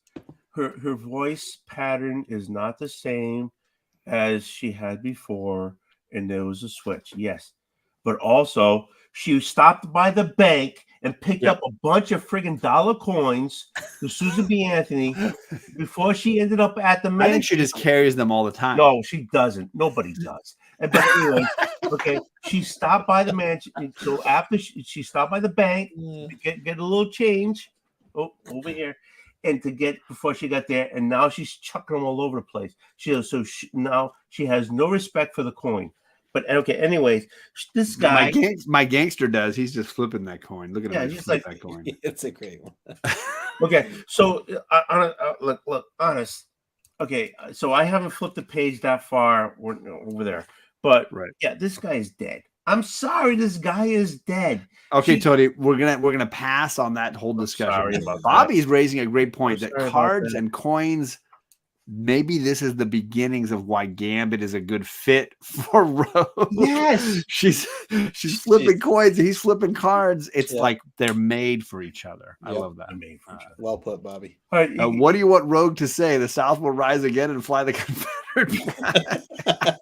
her voice pattern is not the same as she had before, and there was a switch. Yes, but also she stopped by the bank and picked up a bunch of friggin' dollar coins to Susan B. Anthony before she ended up at the mansion. I think she just carries them all the time. No, she doesn't. Nobody does. But anyway, okay, she stopped by the mansion. So after she stopped by the bank to get a little change over here, and before she got there, and now she's chucking them all over the place. Now she has no respect for the coin. But okay, anyways, this guy, my gangster does. He's just flipping that coin. Look at him. He's like that coin. It's a great one. Okay, so look, honest. Okay, so I haven't flipped the page that far over there, but yeah, this guy is dead. I'm sorry, this guy is dead. Okay, Tony, we're gonna pass on that whole discussion. Bobby's raising a great point that cards and coins. Maybe this is the beginnings of why Gambit is a good fit for Rogue. Yes, she's flipping coins, he's flipping cards. It's like they're made for each other. I love that. Made for each other. Well put, Bobby. All right, what do you want Rogue to say? The South will rise again and fly the Confederate flag.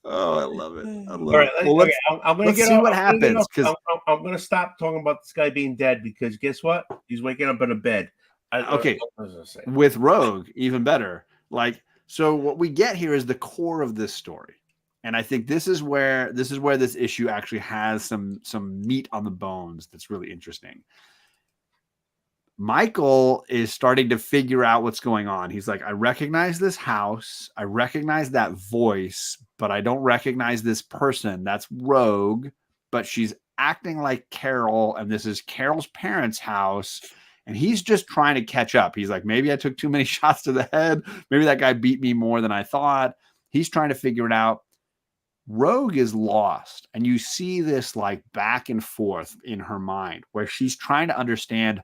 Oh, I love it. All right, let's see what happens. Because I'm going to stop talking about this guy being dead, because guess what? He's waking up in a bed. With Rogue, even better. So what we get here is the core of this story, and I think this is where this issue actually has some meat on the bones that's really interesting. Michael is starting to figure out what's going on. He's like, I recognize this house, I recognize that voice, but I don't recognize this person. That's Rogue, but she's acting like Carol, and this is Carol's parents' house. And he's just trying to catch up. He's like, maybe I took too many shots to the head. Maybe that guy beat me more than I thought. He's trying to figure it out. Rogue is lost. And you see this like back and forth in her mind where she's trying to understand,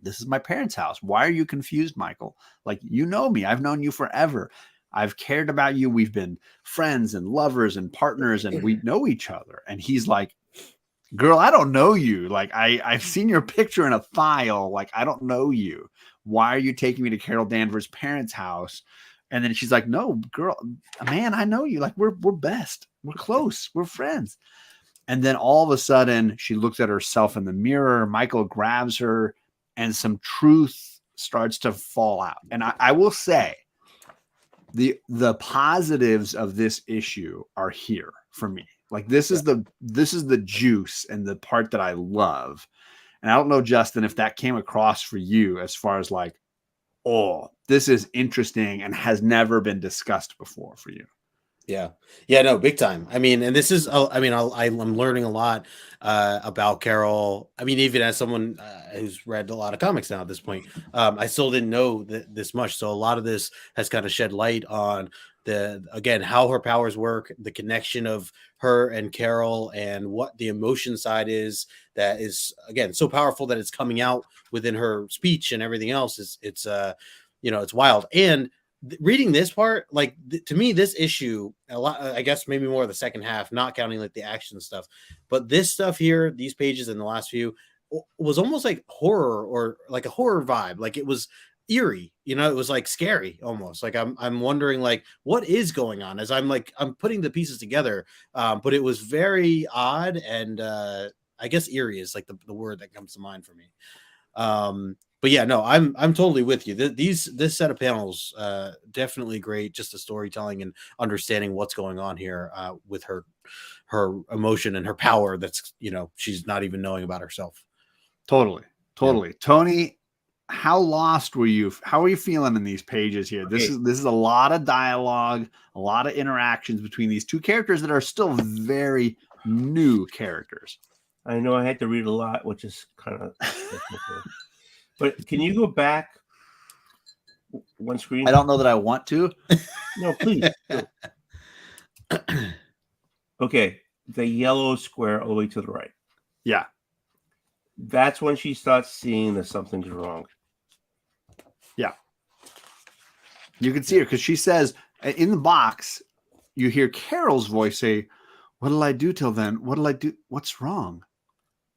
this is my parents' house. Why are you confused, Michael? Like, you know me. I've known you forever. I've cared about you. We've been friends and lovers and partners, and we know each other. And he's like, girl, I don't know you. Like, I've seen your picture in a file. Like, I don't know you. Why are you taking me to Carol Danvers' parents' house? And then she's like, no, girl, man, I know you. Like, we're best. We're close. We're friends. And then all of a sudden, she looks at herself in the mirror. Michael grabs her, and some truth starts to fall out. And I will say, the positives of this issue are here for me. Like, this is the juice and the part that I love. And I don't know, Justin, if that came across for you as far as like, oh, this is interesting and has never been discussed before for you. Yeah, no, big time. I mean, and this is, I'm learning a lot about Carol. I mean, even as someone who's read a lot of comics now at this point, I still didn't know this much. So a lot of this has kind of shed light on how her powers work, the connection of her and Carol, and what the emotion side is that is, again, so powerful that it's coming out within her speech and everything else. It's wild. And reading this part, like, to me, this issue, a lot, I guess maybe more of the second half, not counting like the action stuff, but this stuff here, these pages in the last few, was almost like horror, or like a horror vibe. Like, it was eerie, it was like scary almost. Like, I'm wondering, like, what is going on, as I'm putting the pieces together. But it was very odd, and I guess eerie is like the word that comes to mind for me. But yeah, no, I'm totally with you. This set of panels, definitely great. Just the storytelling and understanding what's going on here with her emotion and her power. That's she's not even knowing about herself. Totally. Tony, how lost were you? How are you feeling in these pages here? This is a lot of dialogue, a lot of interactions between these two characters that are still very new characters. I know I had to read a lot, which is kind of. But can you go back one screen? I don't know that I want to. No, please. Okay, the yellow square all the way to the right. Yeah. That's when she starts seeing that something's wrong. Yeah. You can see her because she says in the box, you hear Carol's voice say, "What'll I do till then? What'll I do? What's wrong?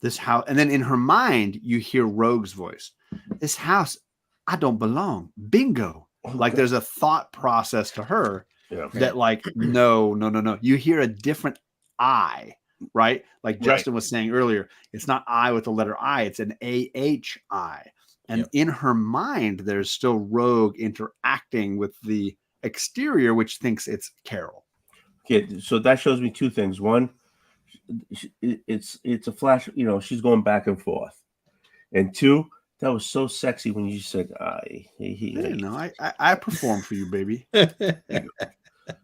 This house." And then in her mind, you hear Rogue's voice. "This house, I don't belong. Bingo." Like there's a thought process to her that like, no. You hear a different I, right? Like Justin was saying earlier, it's not I with the letter I, it's an AHI. And in her mind, there's still Rogue interacting with the exterior, which thinks it's Carol. Okay, so that shows me two things. One, it's a flash, she's going back and forth. And two, that was so sexy when you said, I perform for you, baby.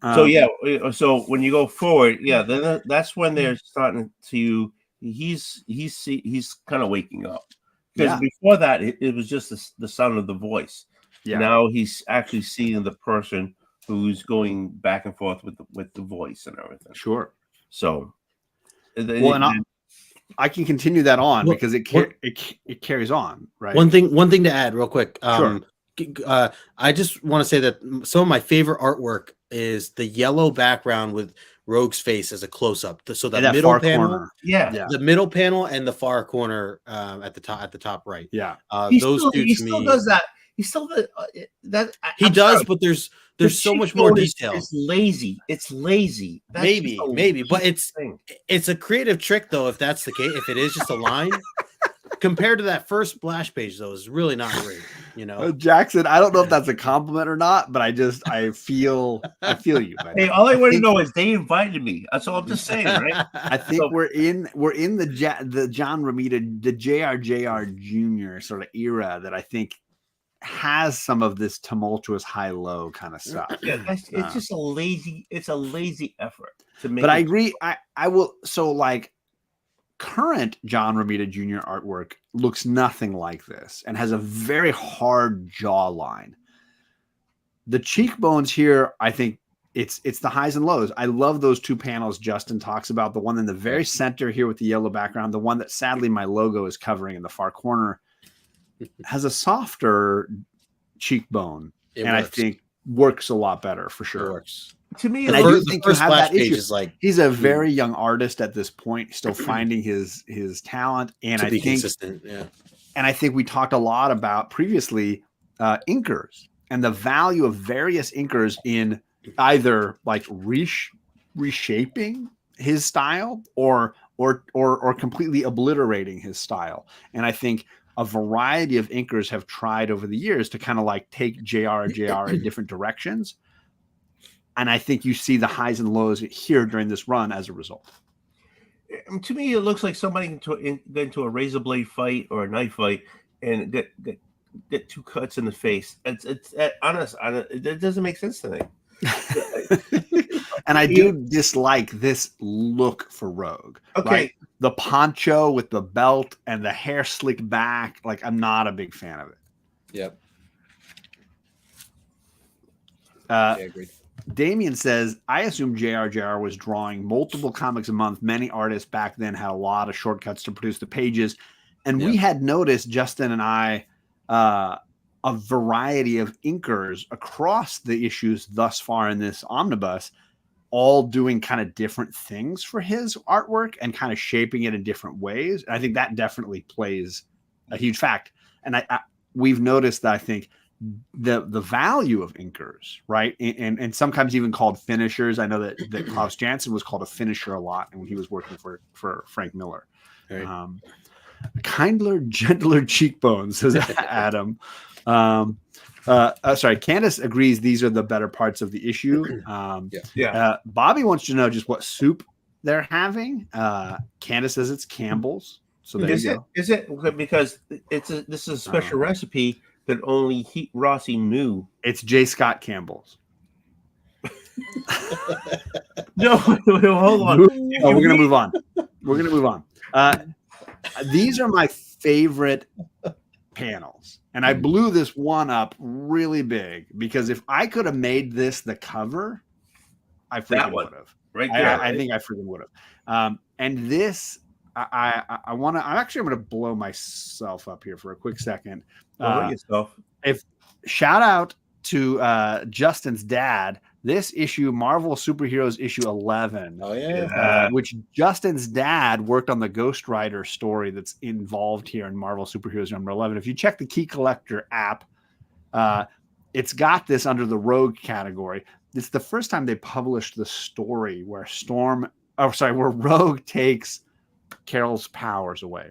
So when you go forward, then that's when they're starting to, he's kind of waking up. Because before that, it was just the sound of the voice. Yeah. Now he's actually seeing the person who's going back and forth with the voice and everything. Sure. So, I can continue that on because it carries on, right? One thing to add, real quick. Sure. I just want to say that some of my favorite artwork is the yellow background with Rogue's face as a close-up. So that middle panel, corner. The middle panel and the far corner at the top right. Yeah, those two to me. Still does that. He still does that. He does, but there's so much more detail. It's lazy. That's maybe, but it's a creative trick though. If that's the case, if it is just a line. Compared to that first splash page, though, is really not great. Jackson, I don't know if that's a compliment or not, but I feel you. Hey, all I want to know is they invited me. That's all I'm just saying, right? I think we're in the John Romita, the JR Jr. sort of era that I think has some of this tumultuous high-low kind of stuff. Yeah, it's just a lazy effort to make. But I agree. I will. So like. Current John Romita Jr. artwork looks nothing like this and has a very hard jawline. The cheekbones here, I think it's the highs and lows. I love those two panels Justin talks about. The one in the very center here with the yellow background, the one that sadly my logo is covering in the far corner, has a softer cheekbone, I think works a lot better for sure. It works. To me, and I do think you have that issue. Is like he's a very young artist at this point, still finding his talent, and I think consistent. Yeah, and I think we talked a lot about previously inkers and the value of various inkers in either like reshaping his style or completely obliterating his style. And I think a variety of inkers have tried over the years to kind of like take JR in different directions. And I think you see the highs and lows here during this run as a result. To me, it looks like somebody get into a razor blade fight or a knife fight and get two cuts in the face. It's honest. It doesn't make sense to me. And I do dislike this look for Rogue. Okay. Right? The poncho with the belt and the hair slicked back. Like, I'm not a big fan of it. Yep. I agree. Damien says, I assume JR was drawing multiple comics a month. Many artists back then had a lot of shortcuts to produce the pages. And we had noticed, Justin and I, a variety of inkers across the issues thus far in this omnibus, all doing kind of different things for his artwork and kind of shaping it in different ways. And I think that definitely plays a huge fact. And we've noticed that I think the value of inkers, right? And sometimes even called finishers. I know that Klaus Janson was called a finisher a lot when he was working for Frank Miller. Right. Kindler, gentler cheekbones, says Adam. Sorry, Candace agrees these are the better parts of the issue. Bobby wants to know just what soup they're having. Candace says it's Campbell's. So there you go. Is it because this is a special recipe that only Rossi knew? It's J. Scott Campbell's. No, hold on. We're gonna move on. We're gonna move on. These are my favorite panels, and I blew this one up really big because if I could have made this the cover, I freaking would have. Right there. I think I freaking would have. And this, I want to. I'm going to blow myself up here for a quick second. Yourself. If shout out to Justin's dad. This issue, Marvel Superheroes issue 11. Oh yeah. Which Justin's dad worked on the Ghost Rider story that's involved here in Marvel Superheroes number 11. If you check the Key Collector app, it's got this under the Rogue category. It's the first time they published the story where where Rogue takes Carol's powers away.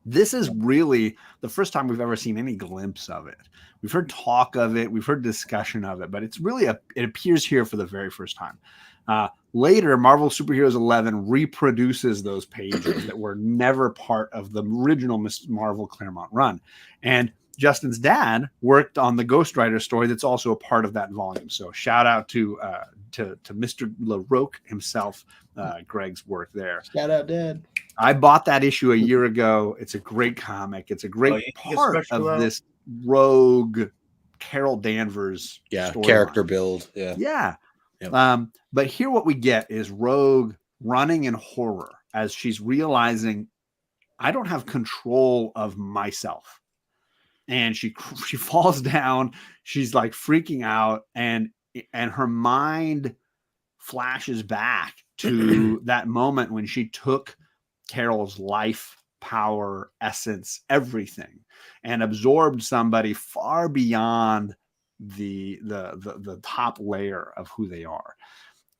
This is really the first time we've ever seen any glimpse of it. We've heard talk of it, we've heard discussion of it, but it's really it appears here for the very first time. Later, Marvel Superheroes 11 reproduces those pages that were never part of the original Miss Marvel Claremont run. And Justin's dad worked on the Ghost Rider story that's also a part of that volume. So shout out to Mr. LaRoque himself, Greg's work there. Shout out, Dad. I bought that issue a year ago. It's a great comic. It's a great part of this Rogue Carol Danvers character build. Yeah. But here what we get is Rogue running in horror as she's realizing I don't have control of myself. And she falls down. She's like freaking out, and her mind flashes back to that moment when she took Carol's life, power, essence, everything, and absorbed somebody far beyond the top layer of who they are.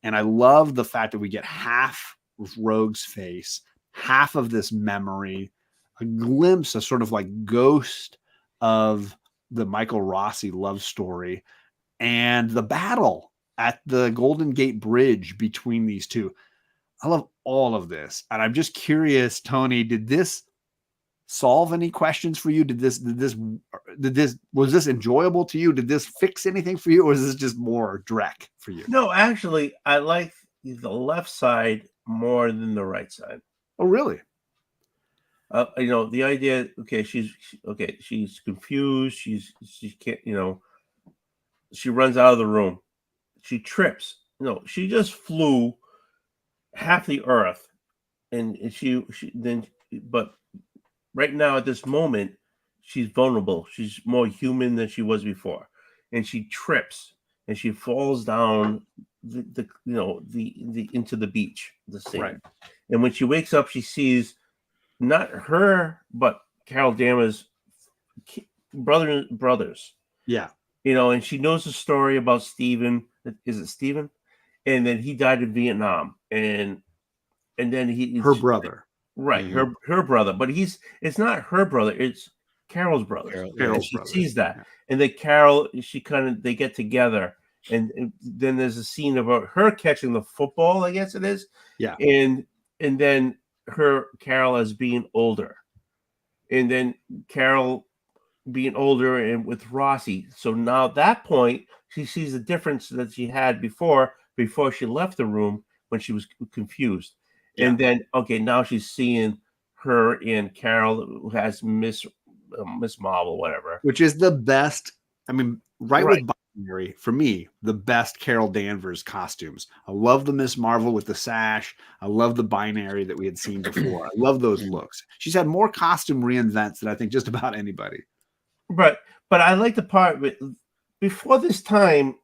And I love the fact that we get half of Rogue's face, half of this memory, a glimpse, a sort of like ghost of the Michael Rossi love story, and the battle at the Golden Gate Bridge between these two. I love all of this. And I'm just curious, Tony, did this solve any questions for you? Was this enjoyable to you? Did this fix anything for you? Or is this just more Drek for you? No, actually, I like the left side more than the right side. Oh, really? The idea, she's confused. She can't, she runs out of the room. She trips. She just flew half the earth, and but right now at this moment, she's vulnerable. She's more human than she was before, and she trips and she falls down the into the beach, the sand. Right. And when she wakes up, she sees not her, but Carol Danvers' brothers. Yeah. And she knows the story about Stephen. Is it Stephen? And then he died in Vietnam. And then her brother. Right. Mm-hmm. Her brother. But it's not her brother, it's Carol's brother. Carol's she brother. Sees that. Yeah. And then Carol, they get together. And then there's a scene about her catching the football, I guess it is. Yeah. And then Carol as being older, and then Carol being older and with Rossi. So now at that point, she sees the difference that she had before she left the room when she was confused. Yeah. And then, now she's seeing her and Carol, who has Miss Marvel, whatever. Which is the best. I mean, right. With Binary, for me, the best Carol Danvers costumes. I love the Miss Marvel with the sash. I love the Binary that we had seen before. I love those looks. She's had more costume reinvents than I think just about anybody. But I like the part before this time,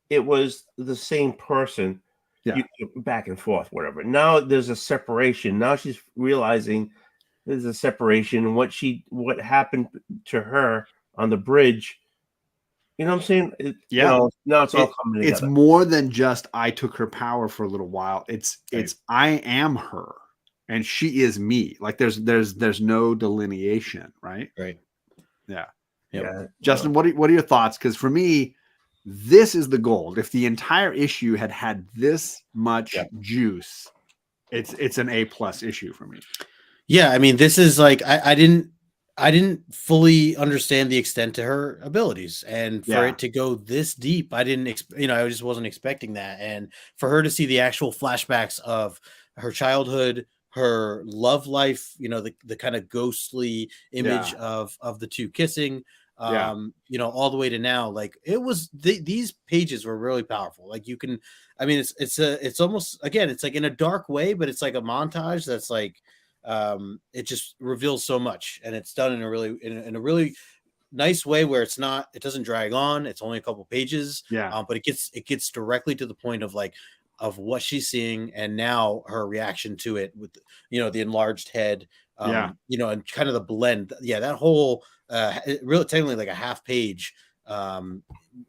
it was the same person. Yeah. Back and forth, whatever. Now there's a separation. Now she's realizing there's a separation, and what happened to her on the bridge. You know what I'm saying? Now it's all coming together. It's more than just I took her power for a little while. It's I am her and she is me. Like there's no delineation, right? Right. Yeah. Yep. Yeah. Justin, what are your thoughts? Because for me, this is the gold. If the entire issue had this much juice, it's an A+ issue for me. Yeah, I mean, this is like I didn't fully understand the extent to her abilities, and for Yeah. it to go this deep, I didn't I just wasn't expecting that, and for her to see the actual flashbacks of her childhood, her love life, the kind of ghostly Yeah. image of the two kissing, Yeah. all the way to now, like it was these pages were really powerful. Like you can, I mean, it's almost, again, it's like in a dark way, but it's like a montage that's like it just reveals so much, and it's done in a really nice way where it doesn't drag on. It's only a couple pages, Yeah. but it gets directly to the point of like of what she's seeing, and now her reaction to it with the enlarged head, Yeah. and kind of the blend. Yeah, that whole really technically like a half page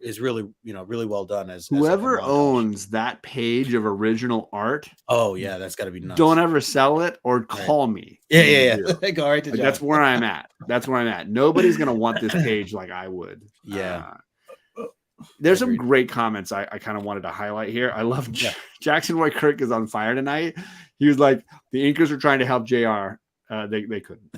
is really really well done as like a Whoever montage. owns that page of original art, Oh yeah, that's got to be nuts. don't ever sell it or call me. Yeah. Go right to Like, John. that's where I'm at. That's where I'm at. Nobody's gonna want this page like I would. Yeah. There's some great comments I kind of wanted to highlight here. I love Jackson Roy Kirk is on fire tonight. He was like, the Inkers are trying to help JR. They couldn't.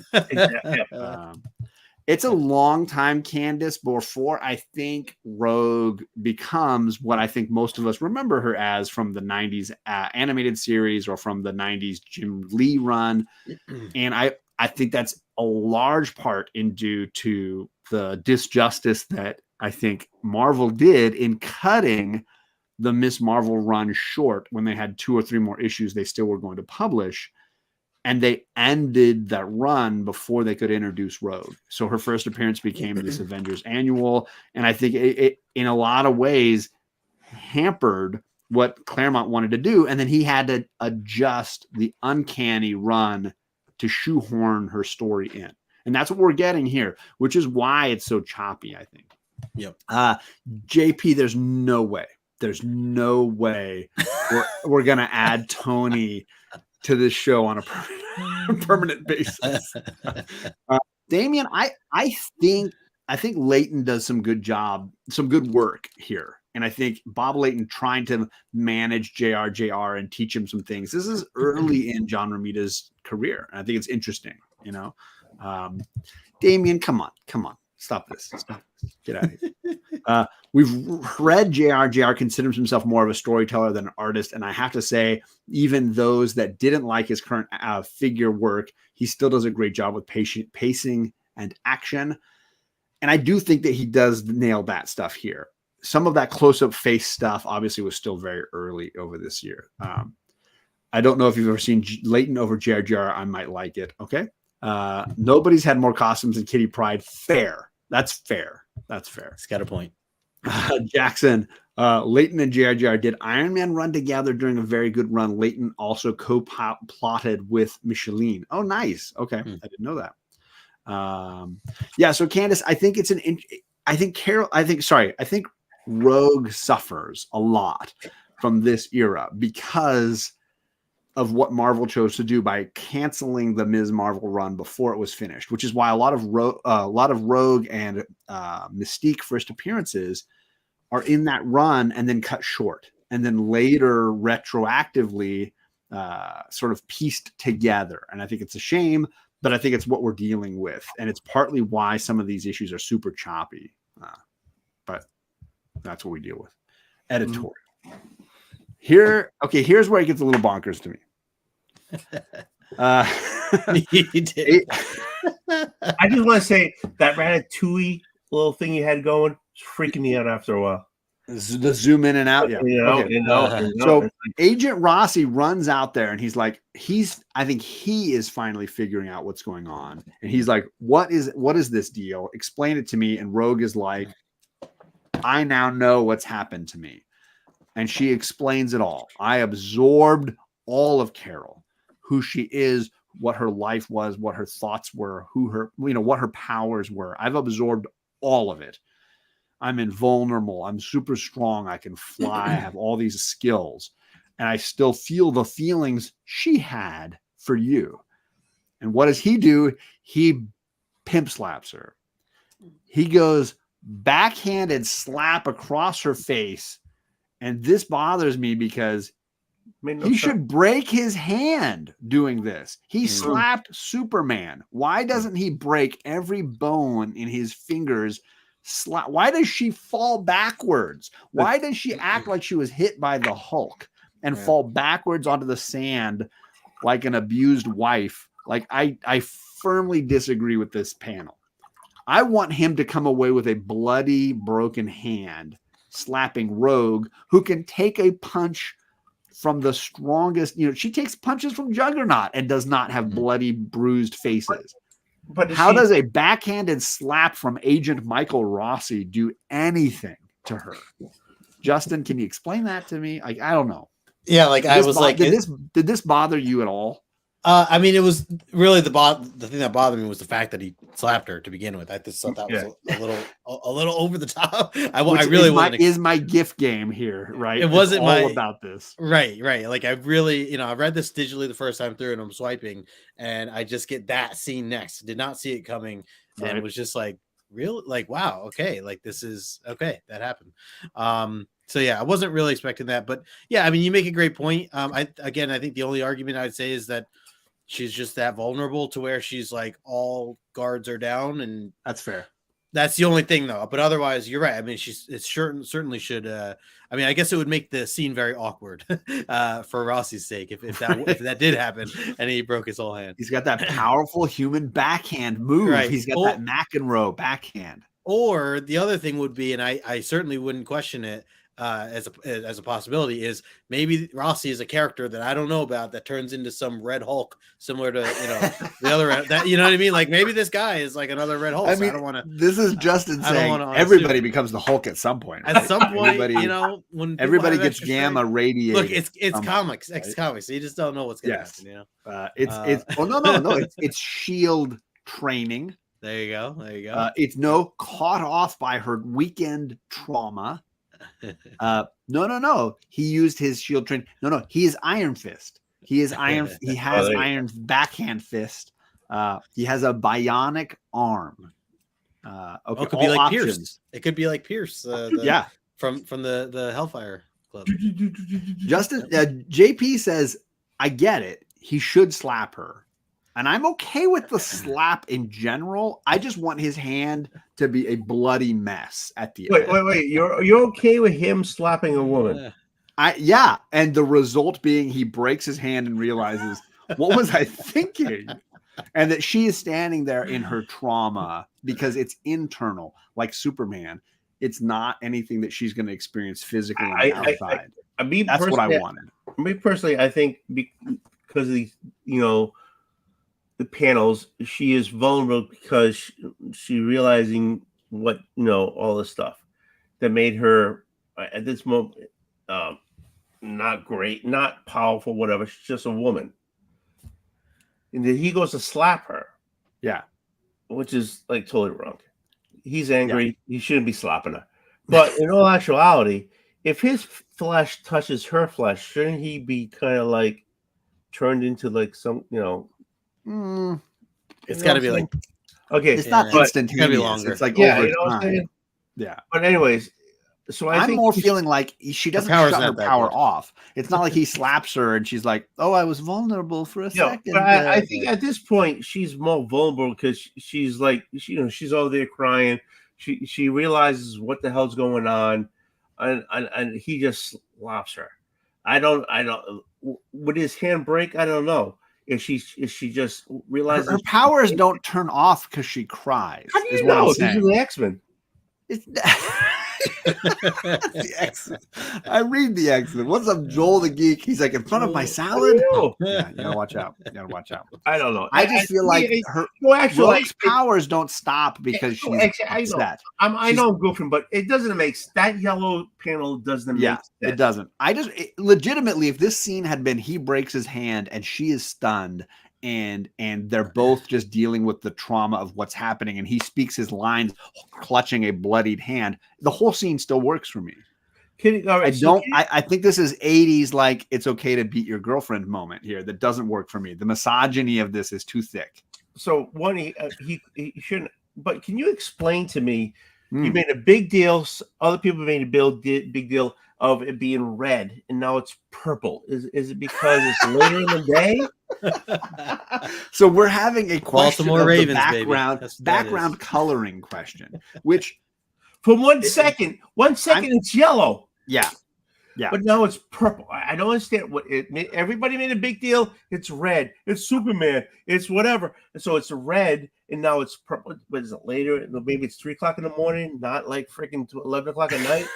It's a long time, Candace, before I think Rogue becomes what I think most of us remember her as from the 90s animated series or from the 90s Jim Lee run. And I think that's a large part in due to the disjustice that I think Marvel did in cutting the Miss Marvel run short when they had 2 or 3 more issues they still were going to publish. And they ended that run before they could introduce Rogue. So her first appearance became this Avengers Annual. And I think it in a lot of ways hampered what Claremont wanted to do. And then he had to adjust the Uncanny run to shoehorn her story in. And that's what we're getting here, which is why it's so choppy, I think. Yep. JP, there's no way we're going to add Tony to this show on a permanent basis. Damian, I think Layton does some good work here. And I think Bob Layton trying to manage JR and teach him some things. This is early in John Romita's career. And I think it's interesting, Damian, come on. Stop this. Get out of here. We've read JR. JR considers himself more of a storyteller than an artist. And I have to say, even those that didn't like his current figure work, he still does a great job with pacing and action. And I do think that he does nail that stuff here. Some of that close-up face stuff obviously was still very early over this year. I don't know if you've ever seen Layton over JR. I might like it. Okay. Nobody's had more costumes than Kitty Pryde. Fair. That's fair. It's got a point. Jackson, Layton and JR did Iron Man run together during a very good run. Layton also co-plotted with Micheline. Oh, nice. Okay. I didn't know that. So Candace, I think I think Rogue suffers a lot from this era because of what Marvel chose to do by canceling the Ms. Marvel run before it was finished, which is why a lot of Rogue and Mystique first appearances are in that run and then cut short, and then later retroactively sort of pieced together. And I think it's a shame, but I think it's what we're dealing with, and it's partly why some of these issues are super choppy. But that's what we deal with. Editorial. Here's where it gets a little bonkers to me. I just want to say that Ratatouille little thing you had going is freaking me out after a while. The zoom in and out, yeah. So Agent Rossi runs out there and he's like, I think he is finally figuring out what's going on. And he's like, what is this deal? Explain it to me. And Rogue is like, I now know what's happened to me. And she explains it all. I absorbed all of Carol, who she is, what her life was, what her thoughts were, what her powers were. I've absorbed all of it. I'm invulnerable. I'm super strong. I can fly. I have all these skills. And I still feel the feelings she had for you. And what does he do? He pimp slaps her. He goes backhanded slap across her face. And this bothers me because He should break his hand doing this. He slapped Superman. Why doesn't he break every bone in his fingers? Why does she fall backwards? Why does she act like she was hit by the Hulk and fall backwards onto the sand like an abused wife? Like, I firmly disagree with this panel. I want him to come away with a bloody, broken hand, slapping Rogue, who can take a punch from the strongest. She takes punches from Juggernaut and does not have bloody, bruised faces. But how does a backhanded slap from Agent Michael Rossi do anything to her? Justin, can you explain that to me? I don't know. Yeah, like I was like, did this bother you at all? I mean, it was really the thing that bothered me was the fact that he slapped her to begin with. I just thought that was a little over the top. I really is my gift game here, right? It wasn't all about this, right? Like I really, I read this digitally the first time through, and I'm swiping, and I just get that scene next. Did not see it coming, and it was just like, real, like, wow, okay, like this is okay. That happened. So yeah, I wasn't really expecting that, but yeah, I mean, you make a great point. I think the only argument I'd say is that she's just that vulnerable to where she's like all guards are down, and that's fair. That's the only thing though. But otherwise, you're right. I mean, certainly should. I mean, I guess it would make the scene very awkward for Rossi's sake if that did happen and he broke his whole hand. He's got that powerful human backhand move. Right. He's got that McEnroe backhand. Or the other thing would be, and I certainly wouldn't question it. As a possibility is maybe Rossi is a character that I don't know about that turns into some Red Hulk similar to the other that what I mean, like maybe this guy is like another Red Hulk. I mean, I don't want to. This is Justin saying everybody becomes the Hulk at some point. At some point, when everybody gets gamma radiated. Look, it's comics, X-Comics. So you just don't know what's going to happen. It's Shield training. There you go. It's caught off by her weekend trauma. No. He used his shield train. No. He is Iron Fist. He is Iron. He has Iron backhand fist. He has a bionic arm. Okay, it could be like Pierce. It could be like Pierce. From the Hellfire Club. Justin JP says, I get it. He should slap her. And I'm okay with the slap in general. I just want his hand to be a bloody mess at the end. Wait. You're okay with him slapping a woman? And the result being he breaks his hand and realizes, what was I thinking? And that she is standing there in her trauma because it's internal, like Superman. It's not anything that she's going to experience physically on the outside. That's what I wanted. Me personally, I think because of the the panels, she is vulnerable because she realizing what all this stuff that made her at this moment not great, not powerful, whatever. She's just a woman, and then he goes to slap her, which is like totally wrong. He's angry. He shouldn't be slapping her. But in all actuality, if his flesh touches her flesh, shouldn't he be kind of like turned into like some it's got to be like it's not instantaneous. It's gotta be longer. It's like over time. But anyways, so I'm more feeling like she doesn't shut her power off. It's not like he slaps her and she's like, "Oh, I was vulnerable for a second." But I think at this point she's more vulnerable because she's like, she's over there crying. She realizes what the hell's going on, and he just slaps her. I don't. Would his hand break? I don't know. If she just realizes her powers don't turn off because she cries. How do you know? These are the X-Men. The X-Men. I read the X-Men. What's up, Joel the Geek? He's like, in front of my salad. You gotta watch out. I don't know. I just feel like her powers don't stop because she's upset. I know I'm goofing, but it doesn't make that yellow panel doesn't make sense. It doesn't. Legitimately, if this scene had been he breaks his hand and she is stunned, and they're both just dealing with the trauma of what's happening, and he speaks his lines clutching a bloodied hand, the whole scene still works for me. I think this is 80s like it's okay to beat your girlfriend moment here. That doesn't work for me. The misogyny of this is too thick. So one, he shouldn't. But can you explain to me You made a big deal. Other people made a big deal of it being red, and now it's purple. Is it because it's later in the day? So we're having a question Baltimore of Ravens, the baby. background coloring question, which For 1 second, it's yellow. Yeah. But now it's purple. I don't understand what it. Everybody made a big deal. It's red. It's Superman. It's whatever. And so it's red, and now it's purple. What is it later? Maybe it's 3:00 in the morning, not like freaking 11:00 at night.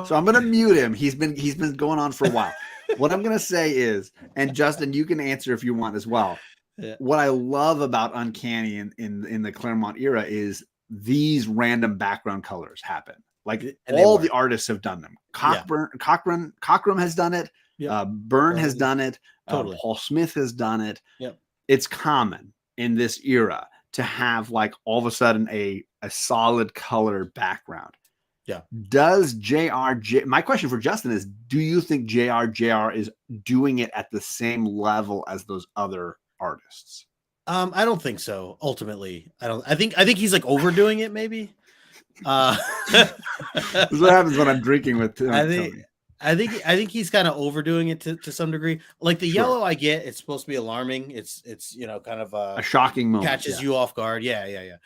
So I'm gonna mute him. He's been going on for a while. What I'm gonna say is, and Justin, you can answer if you want as well. Yeah. What I love about Uncanny in the Claremont era is these random background colors happen. Like all the artists have done them. Cockrum has done it. Yep. Byrne has done it. Totally. Paul Smith has done it. Yep. It's common in this era to have like all of a sudden a solid color background. Yeah. Does my question for Justin is, do you think JR is doing it at the same level as those other artists? I don't think so. Ultimately, I think he's like overdoing it maybe. This is what happens when I'm drinking with Tony. I think he's kind of overdoing it to some degree. Like the yellow, I get it's supposed to be alarming. It's kind of a shocking moment, catches you off guard. Yeah.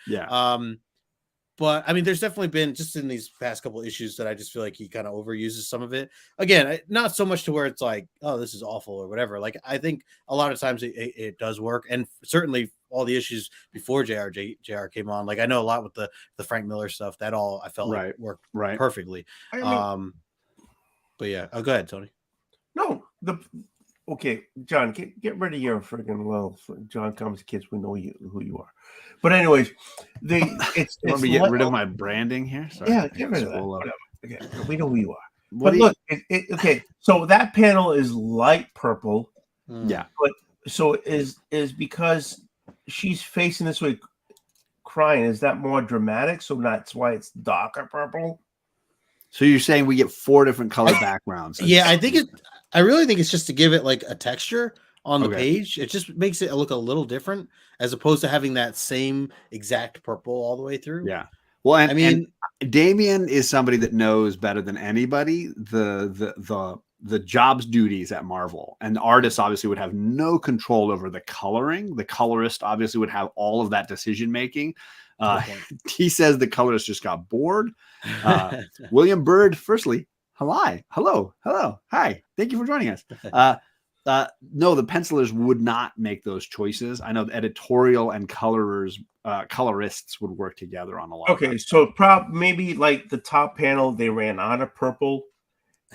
But I mean, there's definitely been just in these past couple issues that I just feel like he kind of overuses some of it. Again, not so much to where it's like, oh, this is awful or whatever. Like I think a lot of times it does work, and certainly all the issues before JR came on. Like I know a lot with the Frank Miller stuff that all I felt like worked perfectly. But yeah, go ahead, Tony. No, okay, John, get rid of your freaking John Comics kids. We know who you are. But anyways, it's let me get rid of my branding here. Sorry. Yeah, get rid of that. Whatever. Okay, we know who you are. But look, okay. So that panel is light purple. Yeah. But so is because she's facing this way, crying. Is that more dramatic? So that's why it's darker purple. So you're saying we get 4 different color backgrounds? Yeah, I really think it's just to give it like a texture on the page. It just makes it look a little different as opposed to having that same exact purple all the way through. Yeah. Well, and Damian is somebody that knows better than anybody the job's duties at Marvel, and the artists obviously would have no control over the coloring. The colorist obviously would have all of that decision making. He says the colorist just got bored. William Bird, firstly, hello, hi, thank you for joining us. No, the pencilers would not make those choices. I know the editorial and colorists would work together on a lot. Okay, so maybe like the top panel, they ran out of purple,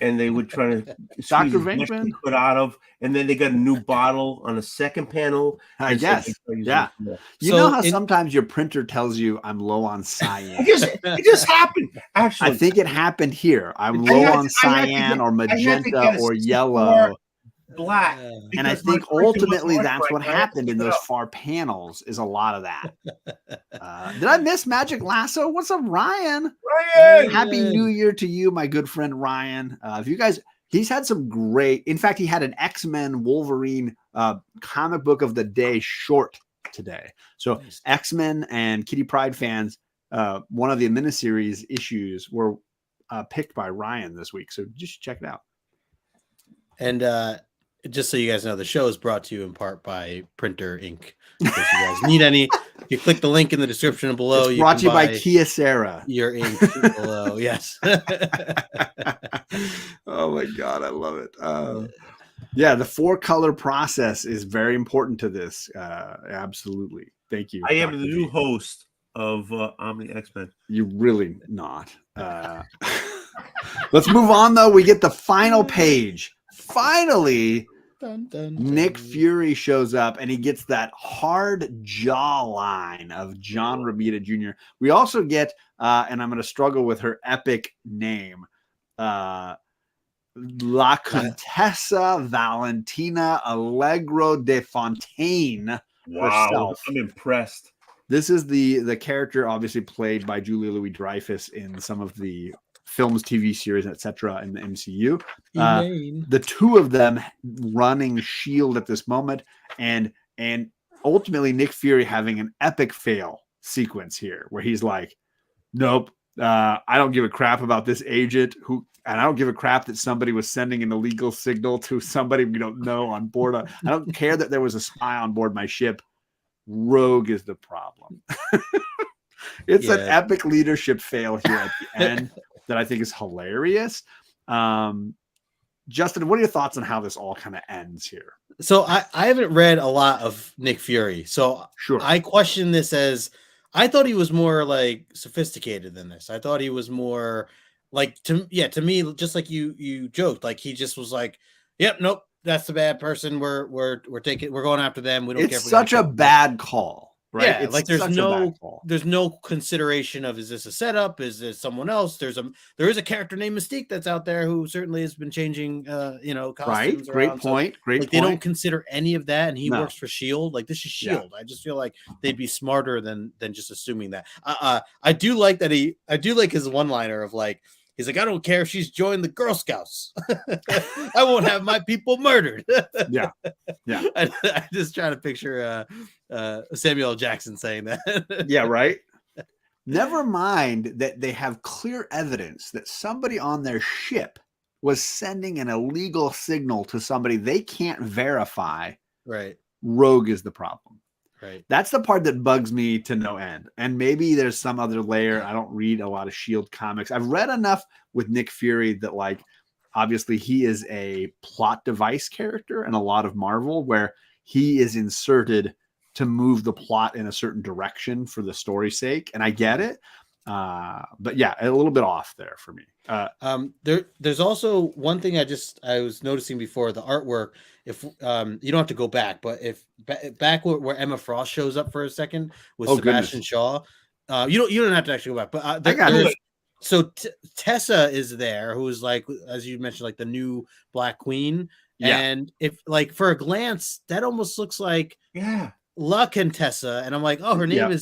and they would try to Dr. Venkman put out of, and then they got a new bottle on the second panel. I guess, yeah. You know how sometimes your printer tells you I'm low on cyan. It just happened. Actually, I think it happened here. I'm low on cyan or magenta or yellow. Black, and I think ultimately that's what happened in those far panels is a lot of that. Did I miss Magic Lasso? What's up, Ryan? Happy New Year to you, my good friend Ryan. If you guys, he's had some great, in fact, he had an X-Men Wolverine comic book of the day short today. So X-Men and Kitty Pryde fans, one of the miniseries issues were picked by Ryan this week. So just check it out. And just so you guys know, the show is brought to you in part by Printer Inc. If you guys need any, you click the link in the description below. It's brought to you by Kyocera. Your ink below, yes. Oh my God, I love it. Yeah, the 4-color process is very important to this. Absolutely. Thank you. I am the new host of Omni X-Men. You're really not. Let's move on, though. We get the final page. Finally, Nick Fury shows up, and he gets that hard jawline of John Romita Jr. We also get, and I'm going to struggle with her epic name, La Contessa Valentina Allegro de Fontaine herself. I'm impressed. This is the character obviously played by Julia Louis-Dreyfus in some of the films, TV series, etc. in the MCU. The two of them running S.H.I.E.L.D. at this moment, and ultimately Nick Fury having an epic fail sequence here where he's like, nope, I don't give a crap about this agent and I don't give a crap that somebody was sending an illegal signal to somebody we don't know on board. I don't care that there was a spy on board my ship. Rogue is the problem. It's an epic leadership fail here at the end that I think is hilarious. Justin, what are your thoughts on how this all kind of ends here? So I haven't read a lot of Nick Fury. So sure. I question this as I thought he was more like sophisticated than this. I thought he was more like to me, just like you joked, like he just was like, yep, nope, that's the bad person. We're going after them. We don't care. It's such a bad call, right? Yeah, it's like there's no consideration of, is this a setup? Is this someone else? There is a character named Mystique that's out there who certainly has been changing costumes. Right. Great point. They don't consider any of that, and he works for SHIELD. Like, this is SHIELD. Yeah. I just feel like they'd be smarter than just assuming that. I do like his one-liner of like, he's like, I don't care if she's joined the Girl Scouts. I won't have my people murdered. Yeah. I just try to picture Samuel L. Jackson saying that. Yeah, right. Never mind that they have clear evidence that somebody on their ship was sending an illegal signal to somebody they can't verify. Right. Rogue is the problem. Right. That's the part that bugs me to no end. And maybe there's some other layer. I don't read a lot of SHIELD comics. I've read enough with Nick Fury that, like, obviously he is a plot device character in a lot of Marvel where he is inserted to move the plot in a certain direction for the story's sake. And I get it. But yeah, a little bit off there for me. There's also one thing I was noticing before, the artwork. If you don't have to go back, but if back where Emma Frost shows up for a second with Sebastian Shaw, you don't have to actually go back. But so Tessa is there, who is like, as you mentioned, like the new Black Queen. Yeah. And if like for a glance, that almost looks like La Contessa, and I'm like, oh, her name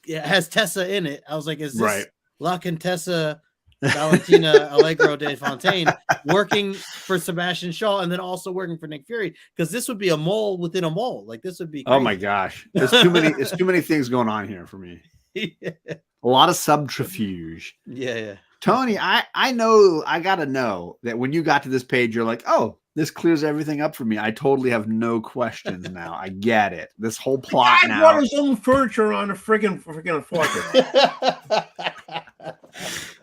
has Tessa in it. I was like, is this La Contessa Valentina Allegro de Fontaine working for Sebastian Shaw and then also working for Nick Fury? Because this would be a mole within a mole. Like, this would be crazy. Oh my gosh, there's too many things going on here for me. A lot of subterfuge. Yeah. Tony, I know, I gotta know that when you got to this page, you're like, oh, this clears everything up for me. I totally have no questions now. I get it. This whole plot now. Brought his own furniture on a friggin' fortress.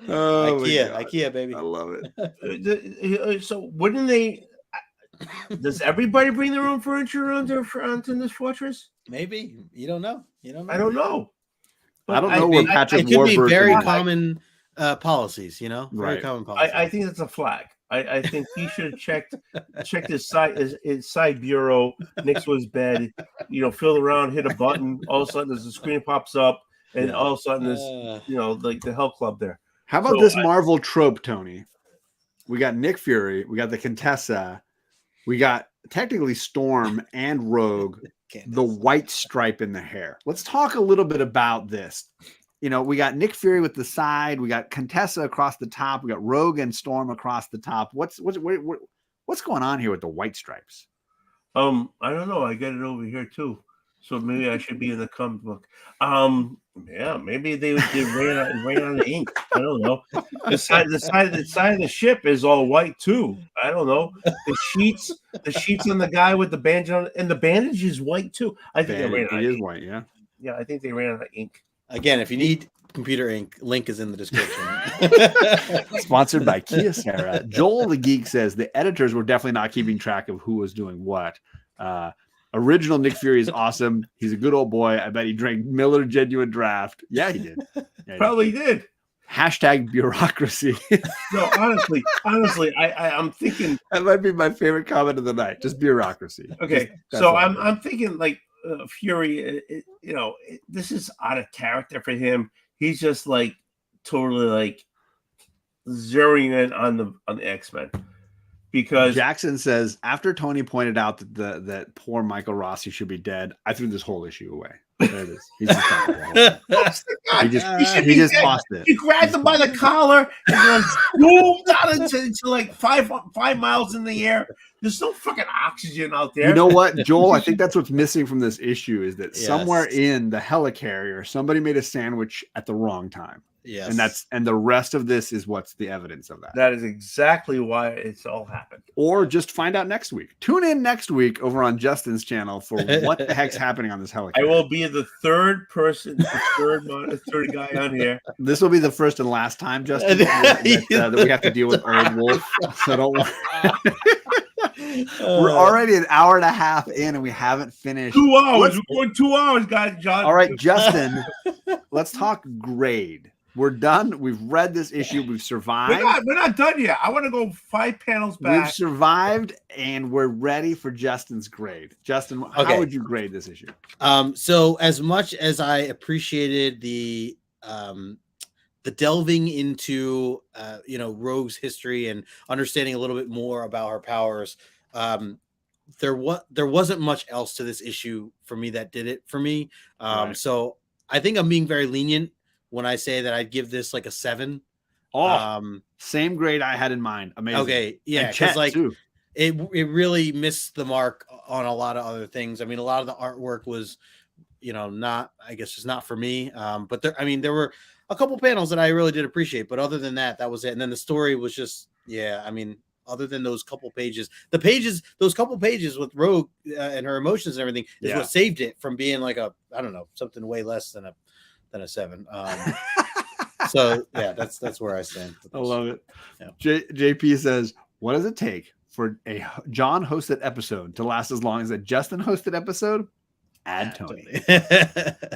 Oh, IKEA, baby. I love it. So wouldn't they? Does everybody bring their own furniture onto this fortress? Maybe. You don't know. I don't know. I don't know where Patrick Warburton. It could be very is. common policies. Very common policies. I think that's a flag. I think he should have checked his side bureau next to his bed. Filled around, hit a button. All of a sudden, there's a screen pops up, and all of a sudden, there's like the Hell Club there. How about this Marvel trope, Tony? We got Nick Fury, we got the Contessa, we got technically Storm and Rogue, the white stripe in the hair. Let's talk a little bit about this. We got Nick Fury with the side, we got Contessa across the top, we got Rogue and Storm across the top. What's going on here with the white stripes? I don't know. I got it over here too. So maybe I should be in the comic book. Yeah, maybe they ran out of ink. I don't know. The side of the ship is all white too. I don't know. The sheets on the guy with the bandage on, and the bandage is white too. I think they ran out of ink. It is white, yeah. Yeah, I think they ran out of ink. Again, if you need computer ink, link is in the description. Sponsored by Kyocera. Joel the Geek says the editors were definitely not keeping track of who was doing what. Original Nick Fury is awesome. He's a good old boy. I bet he drank Miller Genuine Draft. Yeah, he did. Probably did. Hashtag bureaucracy. No, honestly, I'm thinking that might be my favorite comment of the night. Just bureaucracy. Okay, so I'm thinking like Fury. This is out of character for him. He's just like totally like zeroing in on the X-Men. Because Jackson says, after Tony pointed out that poor Michael Rossi should be dead, I threw this whole issue away. There it is. He's just done it. He just tossed it. He grabbed him by the collar and then zoomed out into like 5 miles in the air. There's no fucking oxygen out there. You know what, Joel? I think that's what's missing from this issue is that somewhere in the helicarrier, somebody made a sandwich at the wrong time. Yes. And the rest of this is what's the evidence of that. That is exactly why it's all happened. Or just find out next week. Tune in next week over on Justin's channel for what the heck's happening on this helicarrier. I will be the third person, the third guy on here. This will be the first and last time, Justin, that we have to deal with Old Wolf. So don't worry. We're already an hour and a half in and we haven't finished. 2 hours. We're going 2 hours, guys. John. All right, Justin, let's talk grade. We're done. We've read this issue. We've survived. We're not done yet. I want to go 5 panels back. We've survived and we're ready for Justin's grade. Justin, how would you grade this issue? So as much as I appreciated the delving into Rogue's history and understanding a little bit more about her powers, there wasn't much else to this issue for me that did it for me. Right. So I think I'm being very lenient when I say that I'd give this like a 7. Same grade I had in mind. Amazing. Okay, yeah, because like too. it really missed the mark on a lot of other things. I mean, a lot of the artwork was, not, I guess, just not for me. But there were a couple panels that I really did appreciate, but other than that, that was it. And then the story was just, other than those couple pages, those couple pages with Rogue and her emotions and everything is what saved it from being like something way less than a 7. So yeah, that's where I stand. I love it. Yeah. JP says, what does it take for a John hosted episode to last as long as a Justin hosted episode? Add Tony.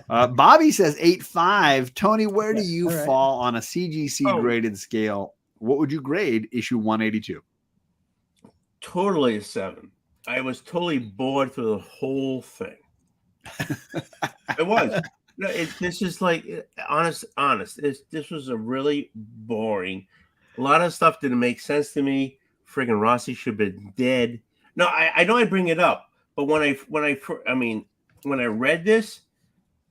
Bobby says 8.5. Tony, where do you fall on a CGC graded scale? What would you grade issue 182? Totally a 7. I was totally bored through the whole thing. It was. This is like honest. This was a really boring. A lot of stuff didn't make sense to me. Friggin' Rossi should have been dead. No, I know I bring it up, but when I read this,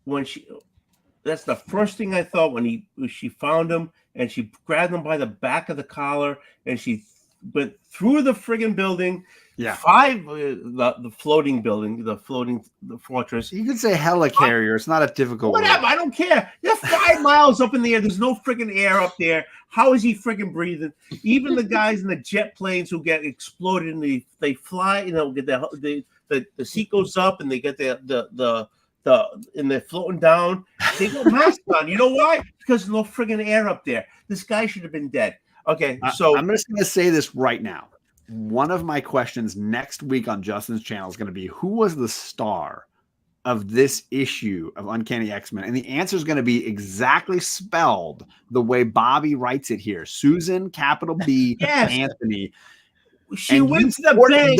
that's the first thing I thought when she found him and she grabbed him by the back of the collar and she went through the friggin' building. Yeah, 5 the floating building, the fortress. You could say helicarrier. It's not a difficult whatever. word. I don't care. They're 5 miles up in the air. There's no friggin' air up there. How is he friggin' breathing? Even the guys in the jet planes who get exploded and they fly, get the seat goes up and they get and they're floating down. They got masks on. You know why? Because there's no friggin' air up there. This guy should have been dead. Okay, so I'm just going to say this right now. One of my questions next week on Justin's channel is going to be, who was the star of this issue of Uncanny X-Men? And the answer is going to be exactly spelled the way Bobby writes it here. Susan, capital B, Anthony. She went to the bank.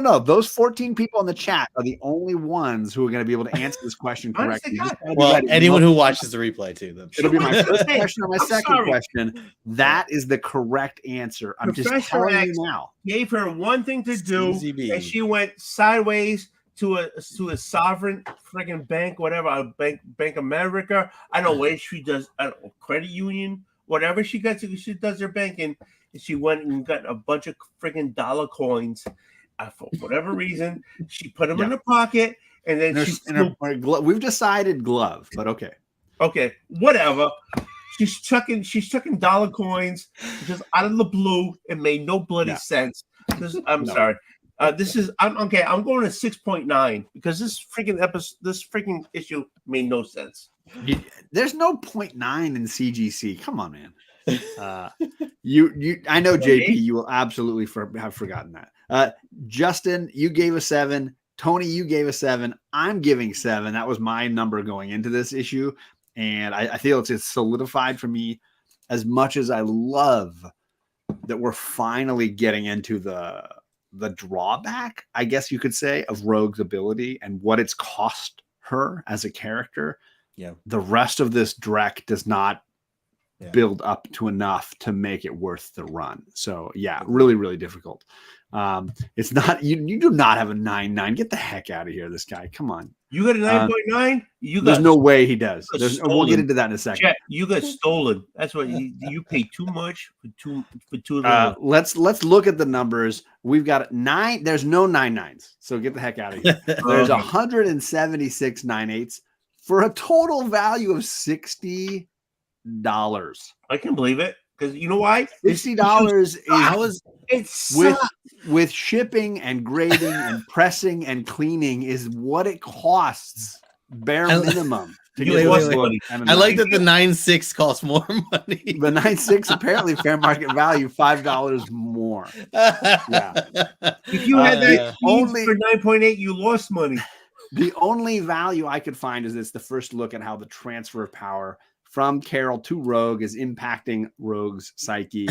No. Those 14 people in the chat are the only ones who are going to be able to answer this question correctly. Well, anyone who watches the replay too. It'll be my first question or my second question. That is the correct answer. I'm just telling you now. Gave her one thing to do, and she went sideways to a sovereign freaking bank, whatever, Bank America. I don't know where she does. Credit union, whatever she does her banking. She went and got a bunch of freaking dollar coins for whatever reason. She put them in her pocket, and then we've decided glove, but okay, whatever. She's chucking dollar coins just out of the blue. It made no bloody sense. I'm sorry. I'm okay. I'm going to 6.9 because this freaking issue made no sense. There's no 0.9 in CGC. Come on, man. I know JP, you will absolutely have forgotten that. Justin, you gave a 7. Tony, you gave a 7. I'm giving 7. That was my number going into this issue, and I feel it's solidified for me. As much as I love that we're finally getting into the drawback, I guess you could say, of Rogue's ability and what it's cost her as a character. Yeah, the rest of this Drek does not build up to enough to make it worth the run. So really, really difficult. It's not, you do not have a 9.9. Get the heck out of here, this guy. Come on. You got a 9.9. There's no way he does. We'll stolen. get into that in a second. Chet, you got stolen. That's what you pay too much for too little. Let's look at the numbers. We've got 9. There's no 9.9s, so get the heck out of here. There's 176 9.8s for a total value of $60. I can believe it because you know why? $60 is It's with shipping and grading and pressing and cleaning is what it costs bare minimum. To get wait. I like that the 9.6 costs more money. The 9.6 apparently fair market value $5 more. Yeah. If you had that only for 9.8, you lost money. The only value I could find is it's the first look at how the transfer of power from Carol to Rogue is impacting Rogue's psyche.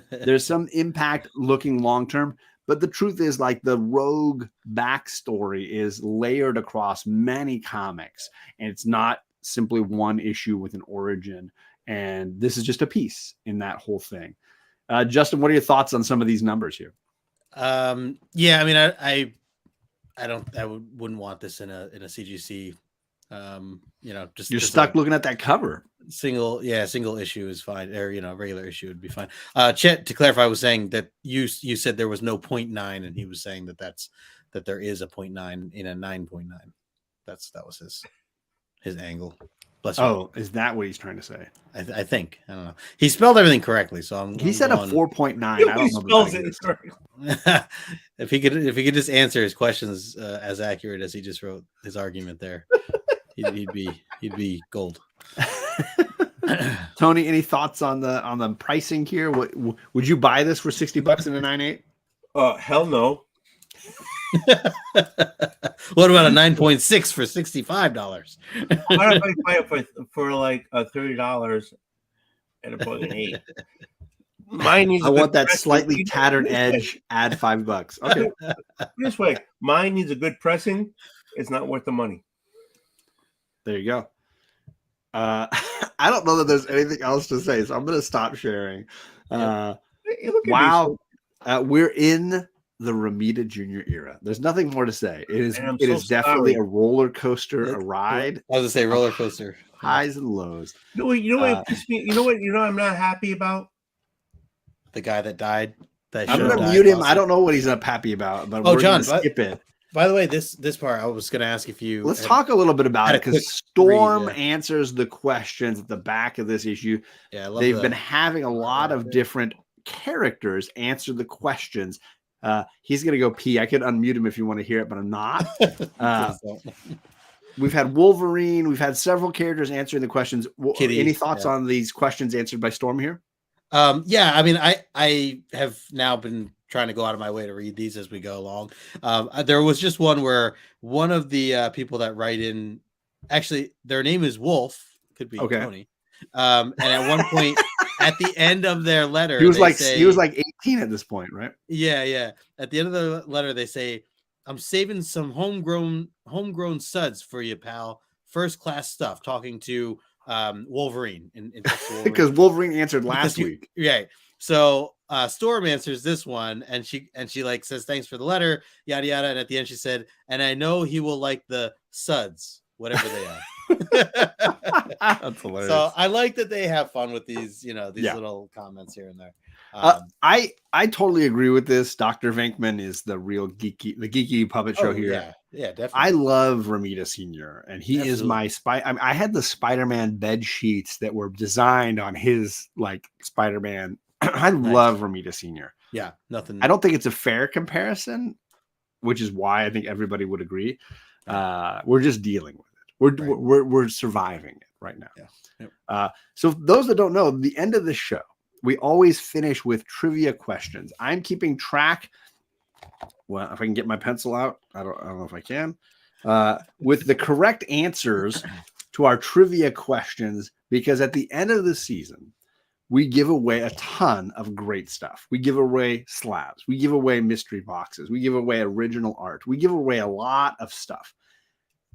There's some impact looking long term, but the truth is, like, the Rogue backstory is layered across many comics, and it's not simply one issue with an origin. And this is just a piece in that whole thing. Justin, what are your thoughts on some of these numbers here? Yeah, I mean, I wouldn't want this in a CGC. Just you're stuck looking at that cover. Single issue is fine, or regular issue would be fine. Chet, to clarify, was saying that you said there was no 0.9, and he was saying that there is a 0.9 in a 9.9. That was his angle. Is that what he's trying to say? I think. I don't know. He spelled everything correctly, so he said a 4.9. I don't know. Spells it if he could just answer his questions as accurate as he just wrote his argument there, he'd be gold. Tony, any thoughts on the pricing here? Would you buy this for $60 in a 9.8? Hell no. What about a 9.6 for $65? Why don't I buy it for like $30 and a 8? Mine needs. I want that slightly tattered edge. Add $5. Okay. This way, mine needs a good pressing. It's not worth the money. There you go. I don't know that there's anything else to say, so I'm going to stop sharing. Wow. We're in the Romita Jr. era. There's nothing more to say. It is definitely a roller coaster, a ride. I was going to say roller coaster. Highs and lows. You know what I'm not happy about? The guy that died. I'm going to mute him. I don't know what he's not happy about, but we're going to skip it. By the way, this part, I was going to ask if you... Let's talk a little bit about it, because Storm answers the questions at the back of this issue. Yeah, I love They've been having a lot of different characters answer the questions. He's going to go pee. I could unmute him if you want to hear it, but I'm not. We've had Wolverine. We've had several characters answering the questions. Kitty, any thoughts on these questions answered by Storm here? Yeah, I mean, I have now been trying to go out of my way to read these as we go along. There was just one where one of the people that write in, actually, their name is Wolf, could be Tony. And at one point, at the end of their letter, he was like 18 at this point, right? Yeah. At the end of the letter, they say, "I'm saving some homegrown suds for you, pal. First class stuff." Talking to Wolverine, because Wolverine answered last week. Right. So Storm answers this one, and she like says, "Thanks for the letter, yada yada." And at the end, she said, "And I know he will like the suds, whatever they are." That's hilarious. So I like that they have fun with these, little comments here and there. I totally agree with this. Dr. Venkman is the real geeky puppet show here. Yeah, definitely. I love Romita Sr. and he is my I had the Spider-Man bed sheets that were designed on his Spider-Man. I love Romita Sr. Yeah, nothing. I don't think it's a fair comparison, which is why I think everybody would agree. We're just dealing with it. We're surviving it right now. Yeah. Yep. So those that don't know, the end of the show, we always finish with trivia questions. I'm keeping track. Well, if I can get my pencil out, I don't know if I can. With the correct answers to our trivia questions, because at the end of the season, we give away a ton of great stuff. We give away slabs. We give away mystery boxes. We give away original art. We give away a lot of stuff.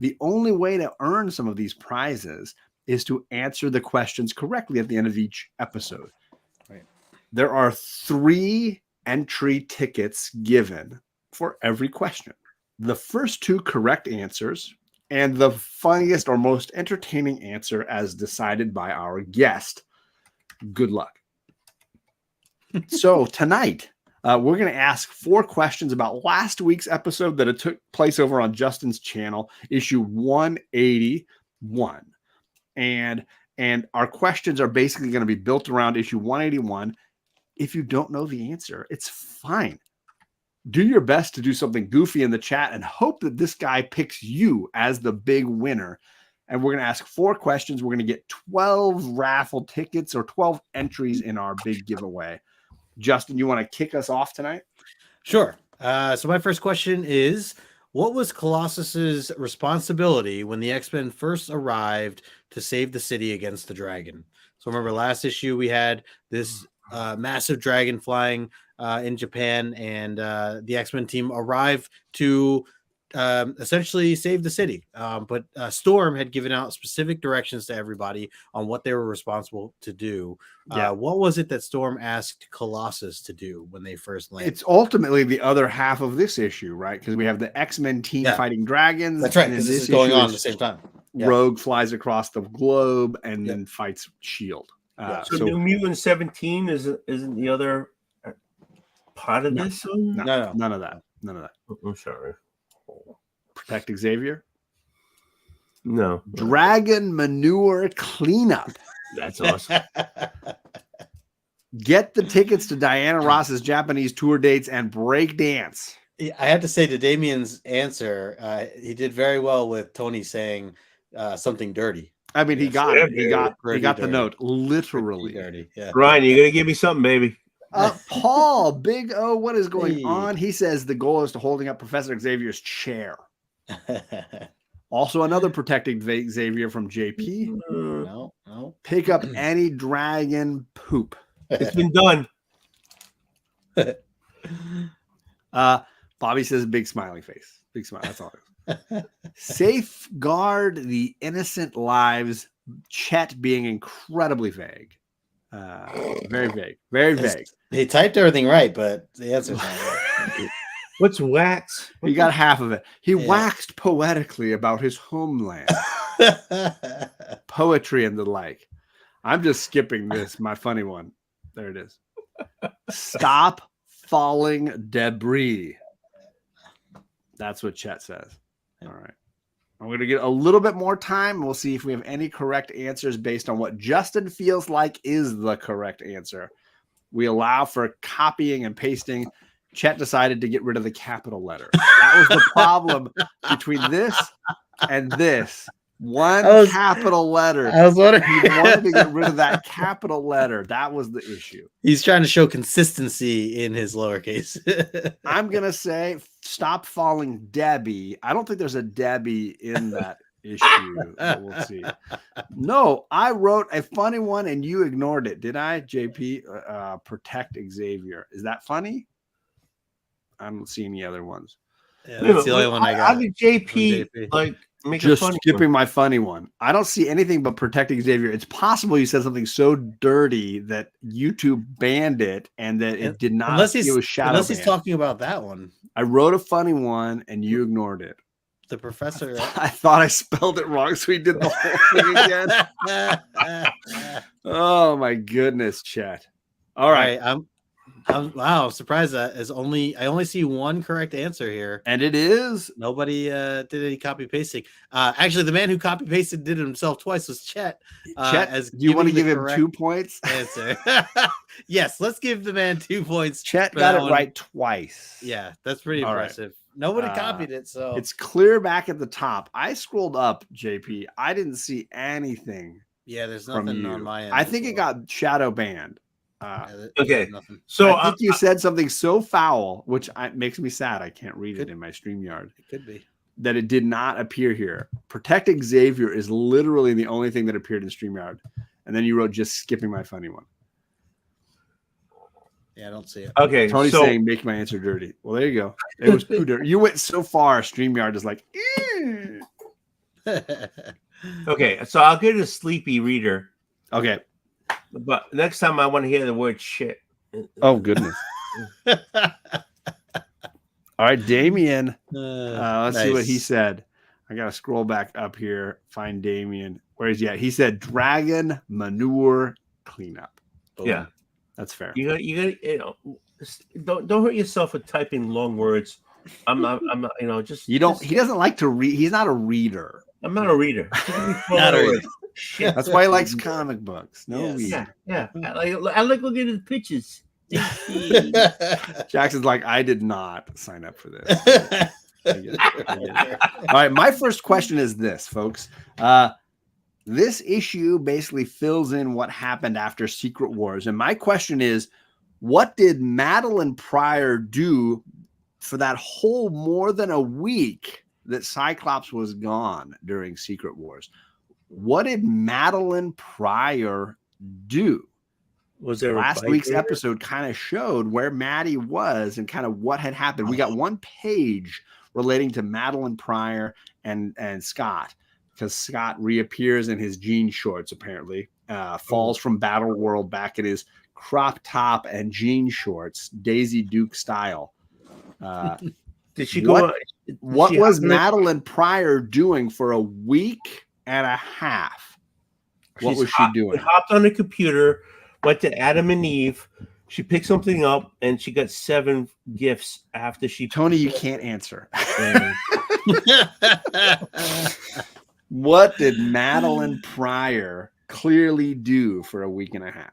The only way to earn some of these prizes is to answer the questions correctly at the end of each episode. Right. There are 3 entry tickets given for every question. The first 2 correct answers and the funniest or most entertaining answer as decided by our guest. Good luck. So tonight, we're going to ask 4 questions about last week's episode that it took place over on Justin's channel, issue 181. And our questions are basically going to be built around issue 181. If you don't know the answer, it's fine. Do your best to do something goofy in the chat and hope that this guy picks you as the big winner. And we're going to ask 4 questions. We're going to get 12 raffle tickets or 12 entries in our big giveaway. Justin, you want to kick us off tonight? Sure. So my first question is, what was Colossus's responsibility when the X-Men first arrived to save the city against the dragon? So remember last issue we had this massive dragon flying in Japan, and the X-Men team arrived to essentially save the city. But Storm had given out specific directions to everybody on what they were responsible to do. What was it that Storm asked Colossus to do when they first landed? It's ultimately the other half of this issue, right? Because we have the X-Men team fighting dragons. That's right. This is going on at the same time. Rogue flies across the globe and then fights S.H.I.E.L.D. So New Mutant 17 isn't the other part of this? No, none of that. None of that. I'm sorry. Protect Xavier? No. Dragon manure cleanup. That's awesome. Get the tickets to Diana Ross's Japanese tour dates and break dance. I have to say, to Damien's answer, he did very well with Tony saying something dirty. I mean, he got it. He got the note, literally. Dirty. Yeah. Ryan, you're gonna give me something, baby. Paul, Big O, what is going on? He says the goal is to holding up Professor Xavier's chair. Also, another protecting Xavier from JP. No. Pick up any dragon poop. It's been done. Bobby says big smiling face. Big smile. That's all it is. Safeguard the innocent lives. Chet being incredibly vague. Very vague. Very vague. He typed everything right, but the answer's not right. What's wax? He got half of it. He waxed poetically about his homeland. Poetry and the like. I'm just skipping this. My funny one. There it is. Stop falling debris. That's what Chet says. All right. I'm going to get a little bit more time. We'll see if we have any correct answers based on what Justin feels like is the correct answer. We allow for copying and pasting. Chet decided to get rid of the capital letter. That was the problem between this and this. Capital letter. I was wondering. He wanted to get rid of that capital letter. That was the issue. He's trying to show consistency in his lowercase. I'm going to say stop falling Debbie. I don't think there's a Debbie in that issue. But we'll see. No, I wrote a funny one and you ignored it. Did I, JP? Protect Xavier. Is that funny? I don't see any other ones. Yeah, that's the only one I got. How did JP like make just a funny skipping one? my funny one? I don't see anything but protecting Xavier. It's possible you said something so dirty that YouTube banned it and that it did not. Unless it was shadow unless he's banned. talking about that one. I wrote a funny one and you ignored it. The professor. I thought I spelled it wrong, so he did the whole thing again. Oh my goodness, Chet. All right. I'm surprised that I only see one correct answer here. And it is Nobody did any copy pasting. Actually, the man who copy pasted did it himself twice was Chet. Chet, do you want to give him 2 points? Answer. Yes, let's give the man 2 points. Chet got it right twice. Yeah, that's pretty All impressive. Right. Nobody copied it, so it's clear back at the top. I scrolled up, JP. I didn't see anything. Yeah, there's nothing on my end. I think it got shadow banned. Okay, so I think you said something so foul, which makes me sad. I can't read it in my StreamYard. It could be that it did not appear here. Protect Xavier is literally the only thing that appeared in StreamYard, and then you wrote just skipping my funny one. Yeah, I don't see it. Okay, Tony's saying make my answer dirty. Well, there you go. It was too dirty. You went so far. StreamYard is like. Okay, so I'll get a sleepy reader. Okay. But next time I want to hear the word shit. Oh, goodness. All right, Damien. Let's see what he said. I gotta scroll back up here, find Damien. Where is he at? He said dragon manure cleanup. Yeah, that's fair. You got don't hurt yourself with typing long words. I'm not just he doesn't like to read. He's not a reader. I'm not a reader. Not a reader. Shit. That's why he likes comic books. Yeah. I like looking at the pictures. Jackson's like, I did not sign up for this. I get it. All right, my first question is this, folks. This issue basically fills in what happened after Secret Wars. And my question is, what did Madeline Pryor do for that whole more than a week that Cyclops was gone during Secret Wars? What did Madeline Pryor do? Was there last week's episode kind of showed where Maddie was and kind of what had happened. We got one page relating to Madeline Pryor and Scott, because Scott reappears in his jean shorts, apparently, falls from Battle World back in his crop top and jean shorts, Daisy Duke style. Did she go? What was Madeline Pryor doing for a week and a half? What was she doing? She hopped on the computer, went to Adam and Eve. She picked something up, and she got 7 gifts after she. Tony, you can't answer. What did Madeline Pryor clearly do for a week and a half?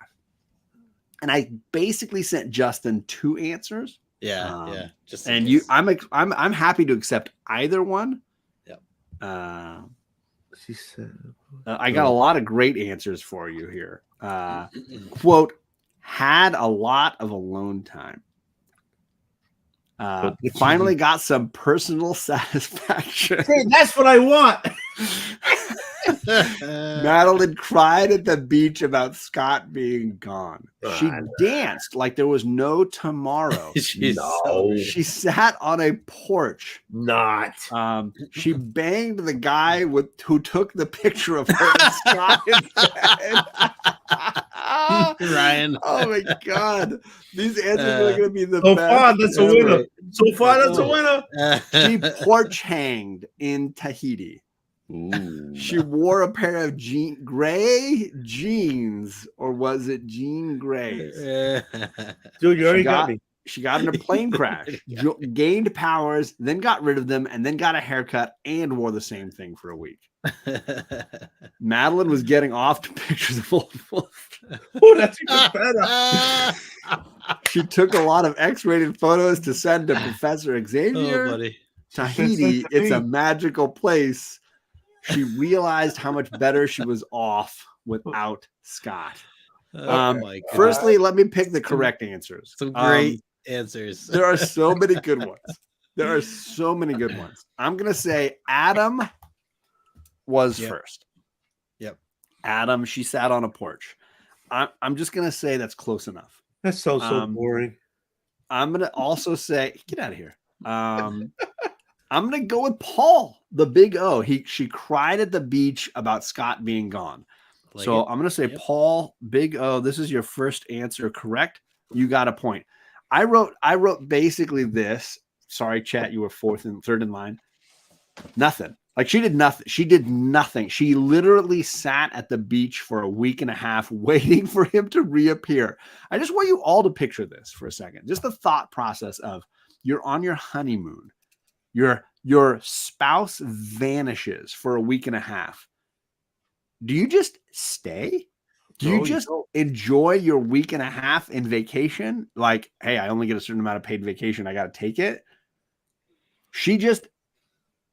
And I basically sent Justin 2 answers. Yeah. Just and you, I'm happy to accept either one. Yep. She said, I got a lot of great answers for you here. Quote, had a lot of alone time. Finally got some personal satisfaction. Hey, that's what I want. Madeline cried at the beach about Scott being gone. She danced like there was no tomorrow. She sat on a porch. She banged the guy who took the picture of her and Scott in bed. Ryan. Oh my God. These answers are going to be the so best. Far, that's a winner. So far, that's a winner. She porch hanged in Tahiti. Ooh. She wore a pair of gray jeans, or was it jean grays? Dude, you already got me. She got in a plane crash, gained powers, then got rid of them, and then got a haircut and wore the same thing for a week. Madeline was getting off to pictures of old Wolf. Oh, that's even better. She took a lot of X-rated photos to send to Professor Xavier. Oh, buddy. Tahiti, it's a magical place. She realized how much better she was off without Scott. Firstly, let me pick the correct answers. Some great answers. There are so many good ones. I'm going to say Adam was first. Yep. Adam, she sat on a porch. I'm just going to say that's close enough. That's so boring. I'm going to also say, get out of here. I'm going to go with Paul, the big O. She cried at the beach about Scott being gone. I'm going to say Paul, big O. This is your first answer, correct? You got a point. I wrote basically this. Sorry, chat, you were third in line. Nothing. Like she did nothing. She did nothing. She literally sat at the beach for a week and a half waiting for him to reappear. I just want you all to picture this for a second. Just the thought process of you're on your honeymoon. Your spouse vanishes for a week and a half. Do you just stay? Do you just enjoy your week and a half in vacation? Like, hey, I only get a certain amount of paid vacation. I got to take it. She just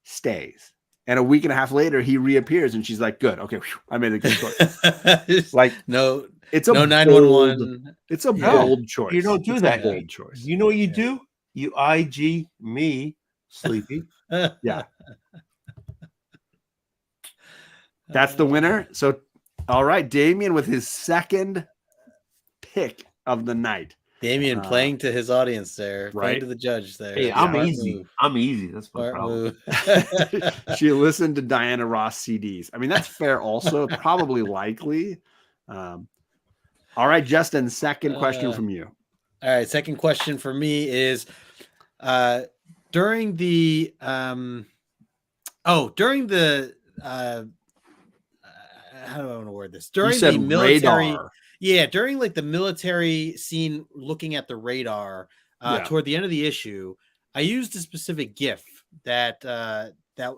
stays. And a week and a half later, he reappears and she's like, good. Okay. Whew, I made a good choice. Like, it's a 911. It's a bold choice. You don't do that. Bold choice. You know what you do? You IG me. Sleepy. Yeah. That's the winner. So, all right, Damien with his second pick of the night. Damien playing to his audience there, playing to the judge there. Hey, I'm easy. Move. I'm easy. That's my problem. She listened to Diana Ross CDs. I mean, that's fair also. Probably likely. All right, Justin, second question from you. All right, second question for me is during the Oh, during the how do I want to word this? During said the military, radar. yeah, during like the military scene, looking at the radar Yeah. toward the end of the issue, I used a specific GIF that that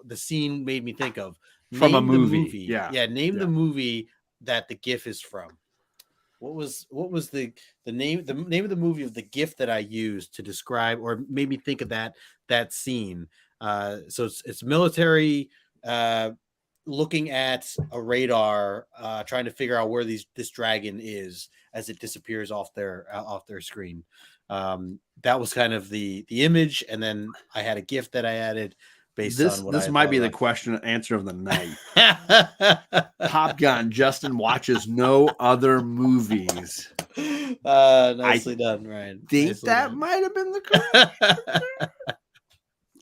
the scene made me think of. From a Name the movie. Yeah. Name Yeah. the movie that the GIF is from. What was the name of the movie of the GIF that I used to describe or made me think of that scene? So it's military looking at a radar, trying to figure out where this dragon is as it disappears off their screen. That was kind of the image, and then I had a GIF that I added based on what this I might be the about. question and answer of the night. Top Gun. Justin watches no other movies. Nicely done, Ryan. Think Nicely that done. might have been the correct.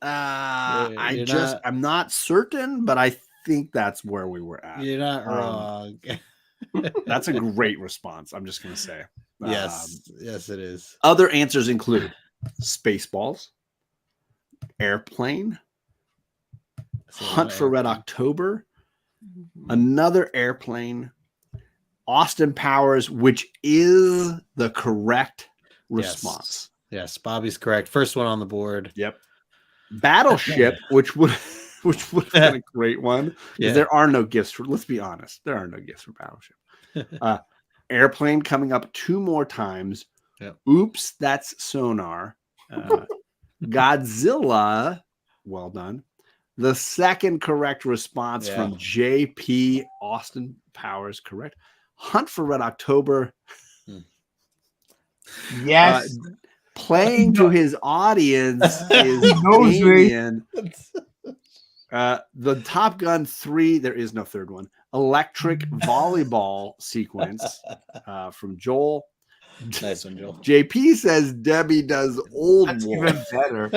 I'm not certain, but I think that's where we were at. You're not wrong. That's a great response. I'm just gonna say. Yes, it is. Other answers include Spaceballs, Airplane, Hunt for Red October, another Airplane, Austin Powers, which is the correct response. Yes, Bobby's correct. First one on the board. Yep. Battleship, which would have been a great one. Yeah. There are no gifts for. Let's be honest, there are no gifts for Battleship. Airplane coming up 2 more times. Yep. Oops, that's Sonar. Godzilla. Well done. The second correct response from JP Austin Powers, correct. Hunt for Red October. Yes. Playing to his audience is knows me. Damien. The Top Gun 3, there is no third one. Electric volleyball sequence from Joel. Nice one, Joel. JP says Debbie does Old That's Wolf. even better.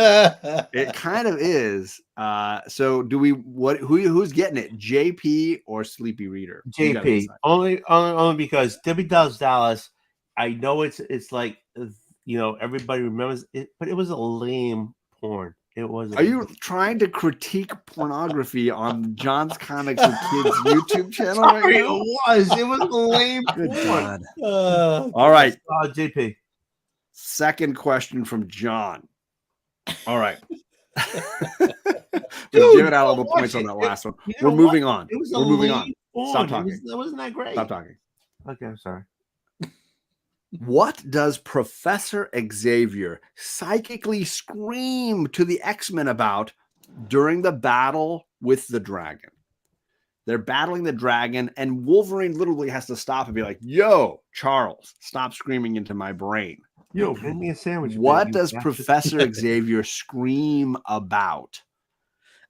It kind of is. So do we? Who's getting it? JP or Sleepy Reader? You gotta JP decide. only because Debbie Does Dallas. I know it's like everybody remembers it, but it was a lame porn. It was. Are you trying to critique pornography on John's Comics with Kids YouTube channel right Sorry, now? it was a lame Good porn. God. All right. JP. Second question from John. All right. Dude, Give it out a little points on that last one. We're moving on. It was We're moving on. porn. Stop talking. It wasn't that great. Stop talking. Okay, I'm sorry. What does Professor Xavier psychically scream to the X-Men about during the battle with the dragon? They're battling the dragon, and Wolverine literally has to stop and be like, "Yo, Charles, stop screaming into my brain." Yo, bring me a sandwich. What baby. does Professor Xavier scream about?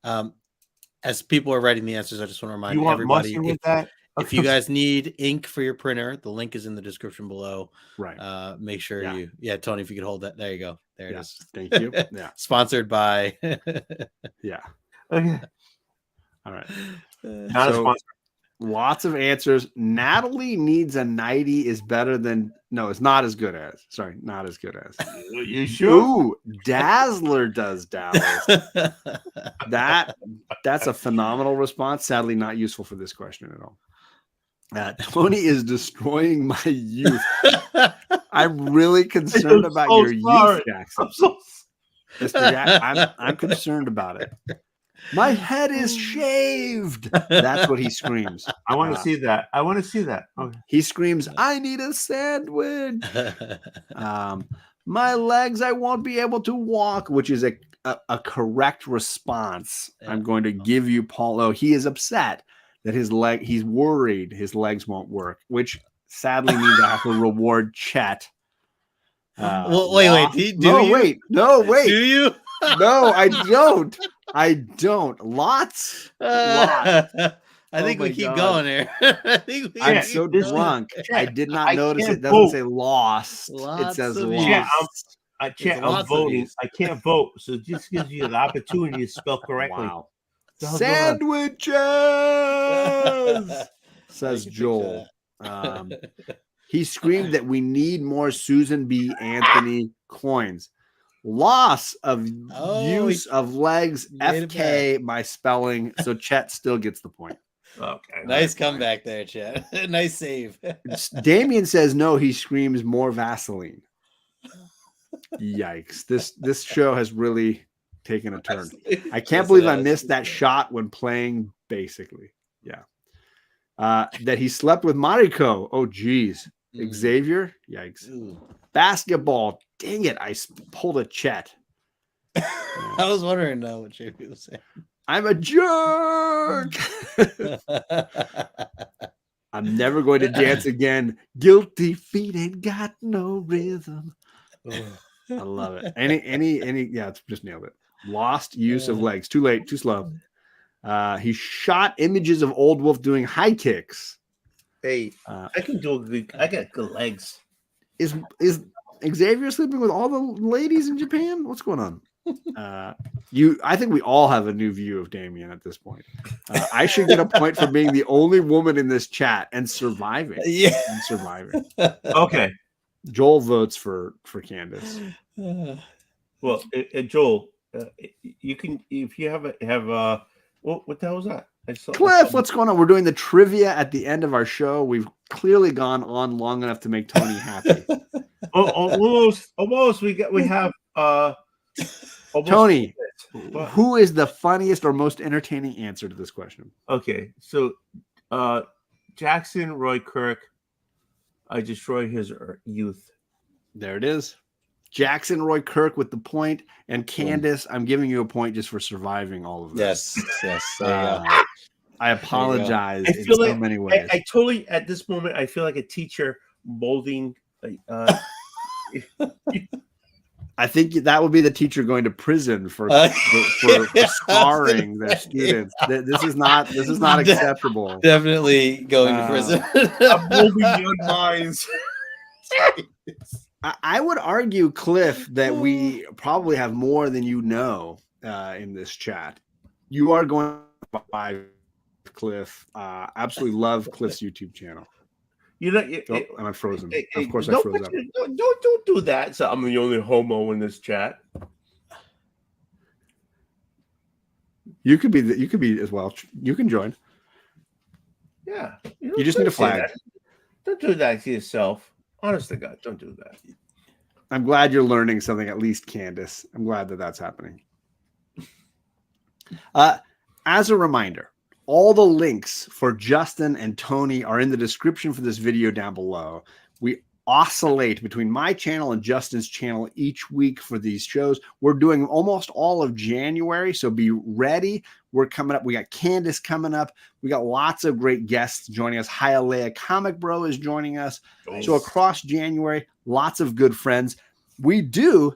As people are writing the answers, I just want to remind You want everybody mustard with that? if you guys need ink for your printer, the link is in the description below. Right. Make sure Tony, if you could hold that. There you go. There it is. Thank you. Yeah. Sponsored by. Yeah. Okay. All right. Not a sponsor. Lots of answers. Natalie needs a 90 is better than it's not as good as. Sorry, not as good as. You sure? Ooh, Dazzler does Dallas. That's a phenomenal response. Sadly, not useful for this question at all. Tony is destroying my youth. I'm really concerned about your youth, Jackson. I'm concerned about it. My head is shaved. That's what he screams. I want to see that. Okay. He screams, "I need a sandwich." My legs, I won't be able to walk, which is a correct response. Yeah. I'm going to give you Paulo. He is upset that he's worried his legs won't work, which sadly means I have to reward Chet. Well, wait. Wait. Do you? No, I don't. Lots. I think we keep going here. I'm so drunk. I did not notice it doesn't say lost. It says lost. I'm voting. I can't vote, so it just gives you the opportunity to spell correctly. Wow. Sandwiches, says Joel. He screamed that we need more Susan B. Anthony coins. Loss of Oh, use of legs, made it FK by spelling. So Chet still gets the point. Okay. Nice comeback there, Chad. Nice save. Damien says no, he screams more Vaseline. Yikes. This show has really taken a turn. I can't Yes, believe it I has. missed that shot when playing basically. Yeah. That he slept with Mariko. Oh geez. Xavier. Yikes. Ooh. Basketball. Dang it. I pulled a Chet. I was wondering what JP was saying. I'm a jerk. I'm never going to dance again. Guilty feet ain't got no rhythm. I love it. Any, yeah, it's just nailed it. Lost use of legs. Too late, too slow. He shot images of Old Wolf doing high kicks. Hey, I can do. I got good legs. Is Xavier sleeping with all the ladies in Japan? What's going on? I think we all have a new view of Damien at this point. I should get a point for being the only woman in this chat and surviving. Yeah. And surviving. Okay. Joel votes for Candace. Well, Joel, you can if you have what the hell was that? Cliff, what's going on? We're doing the trivia at the end of our show. We've clearly gone on long enough to make Tony happy. Almost. We have Tony, who is the funniest or most entertaining answer to this question? Okay, so Jackson Roy Kirk, I destroy his youth. There it is. Jackson Roy Kirk with the point, and Candace, I'm giving you a point just for surviving all of this. Yes. There you go. I apologize I in feel so like, many ways. I totally, at this moment, I feel like a teacher molding. I think that would be the teacher going to prison for scarring their students. This is not acceptable. Definitely going to prison. I'm molding young minds. I would argue, Cliff, that we probably have more than you know in this chat. You are going by Cliff. Absolutely love Cliff's YouTube channel. You know, am I frozen? Of course, I froze up. Don't do that. So I'm the only homo in this chat. You could be as well. You can join. Yeah, you just need a flag. Don't do that to yourself. Honest to God, don't do that. I'm glad you're learning something, at least, Candace. I'm glad that that's happening. As a reminder, all the links for Justin and Tony are in the description for this video down below. We oscillate between my channel and Justin's channel each week for these shows. We're doing almost all of January, so be ready. We're coming up. We got Candace coming up. We got lots of great guests joining us. Hialeah Comic Bro is joining us. Nice. So across January, lots of good friends. We do,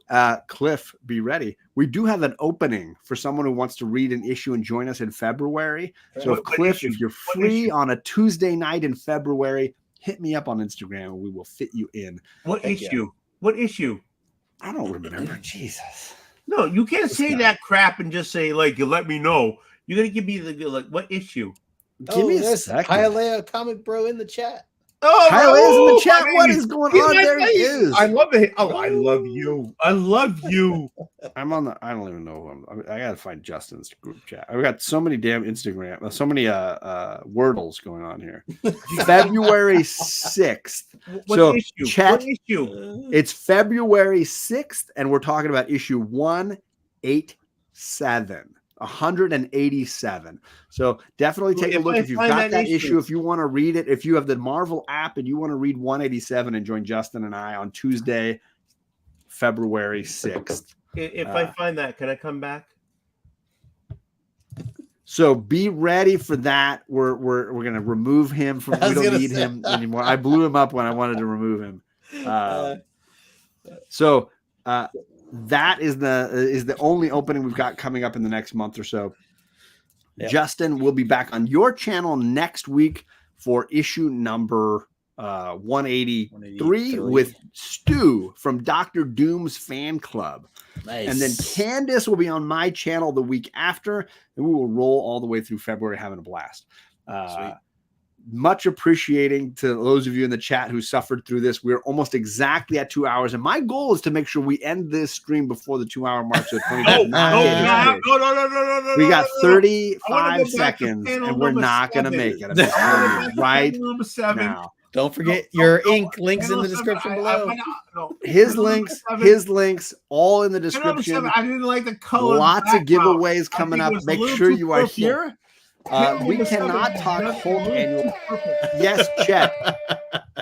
Cliff, be ready. We do have an opening for someone who wants to read an issue and join us in February. So Cliff, if you're free on a Tuesday night in February, hit me up on Instagram and we will fit you in. What issue? What issue? I don't remember. Jesus. No, you can't say that crap and just say, like, you let me know. You're going to give me the, what issue? Give me a second. Hialeah Comic Bro in the chat. Oh, Hialeah's in the chat. What is going on? There he is. I love it. Oh, I love you. I love you. I'm on the. I don't even know who I gotta find Justin's group chat. I've got so many damn Instagram, so many Wordles going on here. February 6th. What issue? Chat. What issue? It's February 6th, and we're talking about issue 187. 187. So definitely take a look if you've got that issue, if you want to read it, if you have the Marvel app and you want to read 187 and join Justin and I on Tuesday, February 6th. If I find that, can I come back? So be ready for that. We're gonna remove him from. We don't need him anymore. I blew him up when I wanted to remove him. That is the only opening we've got coming up in the next month or so. Yep. Justin will be back on your channel next week for issue number 183 with Stu from Dr. Doom's fan club. Nice. And then Candace will be on my channel the week after, and we will roll all the way through February having a blast. much appreciating to those of you in the chat who suffered through this. We're almost exactly at 2 hours, and my goal is to make sure we end this stream before the 2 hour mark. So No. We got 35 seconds, and we're not going to make it. Right number 7. now. Don't forget your ink links in the description below. His links, all in the description. I didn't like the color. Lots of giveaways coming up. Make sure you are here. We cannot talk Hulk annual. Yes,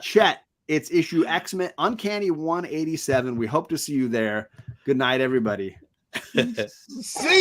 Chet. It's issue X-Men Uncanny 187. We hope to see you there. Good night, everybody. See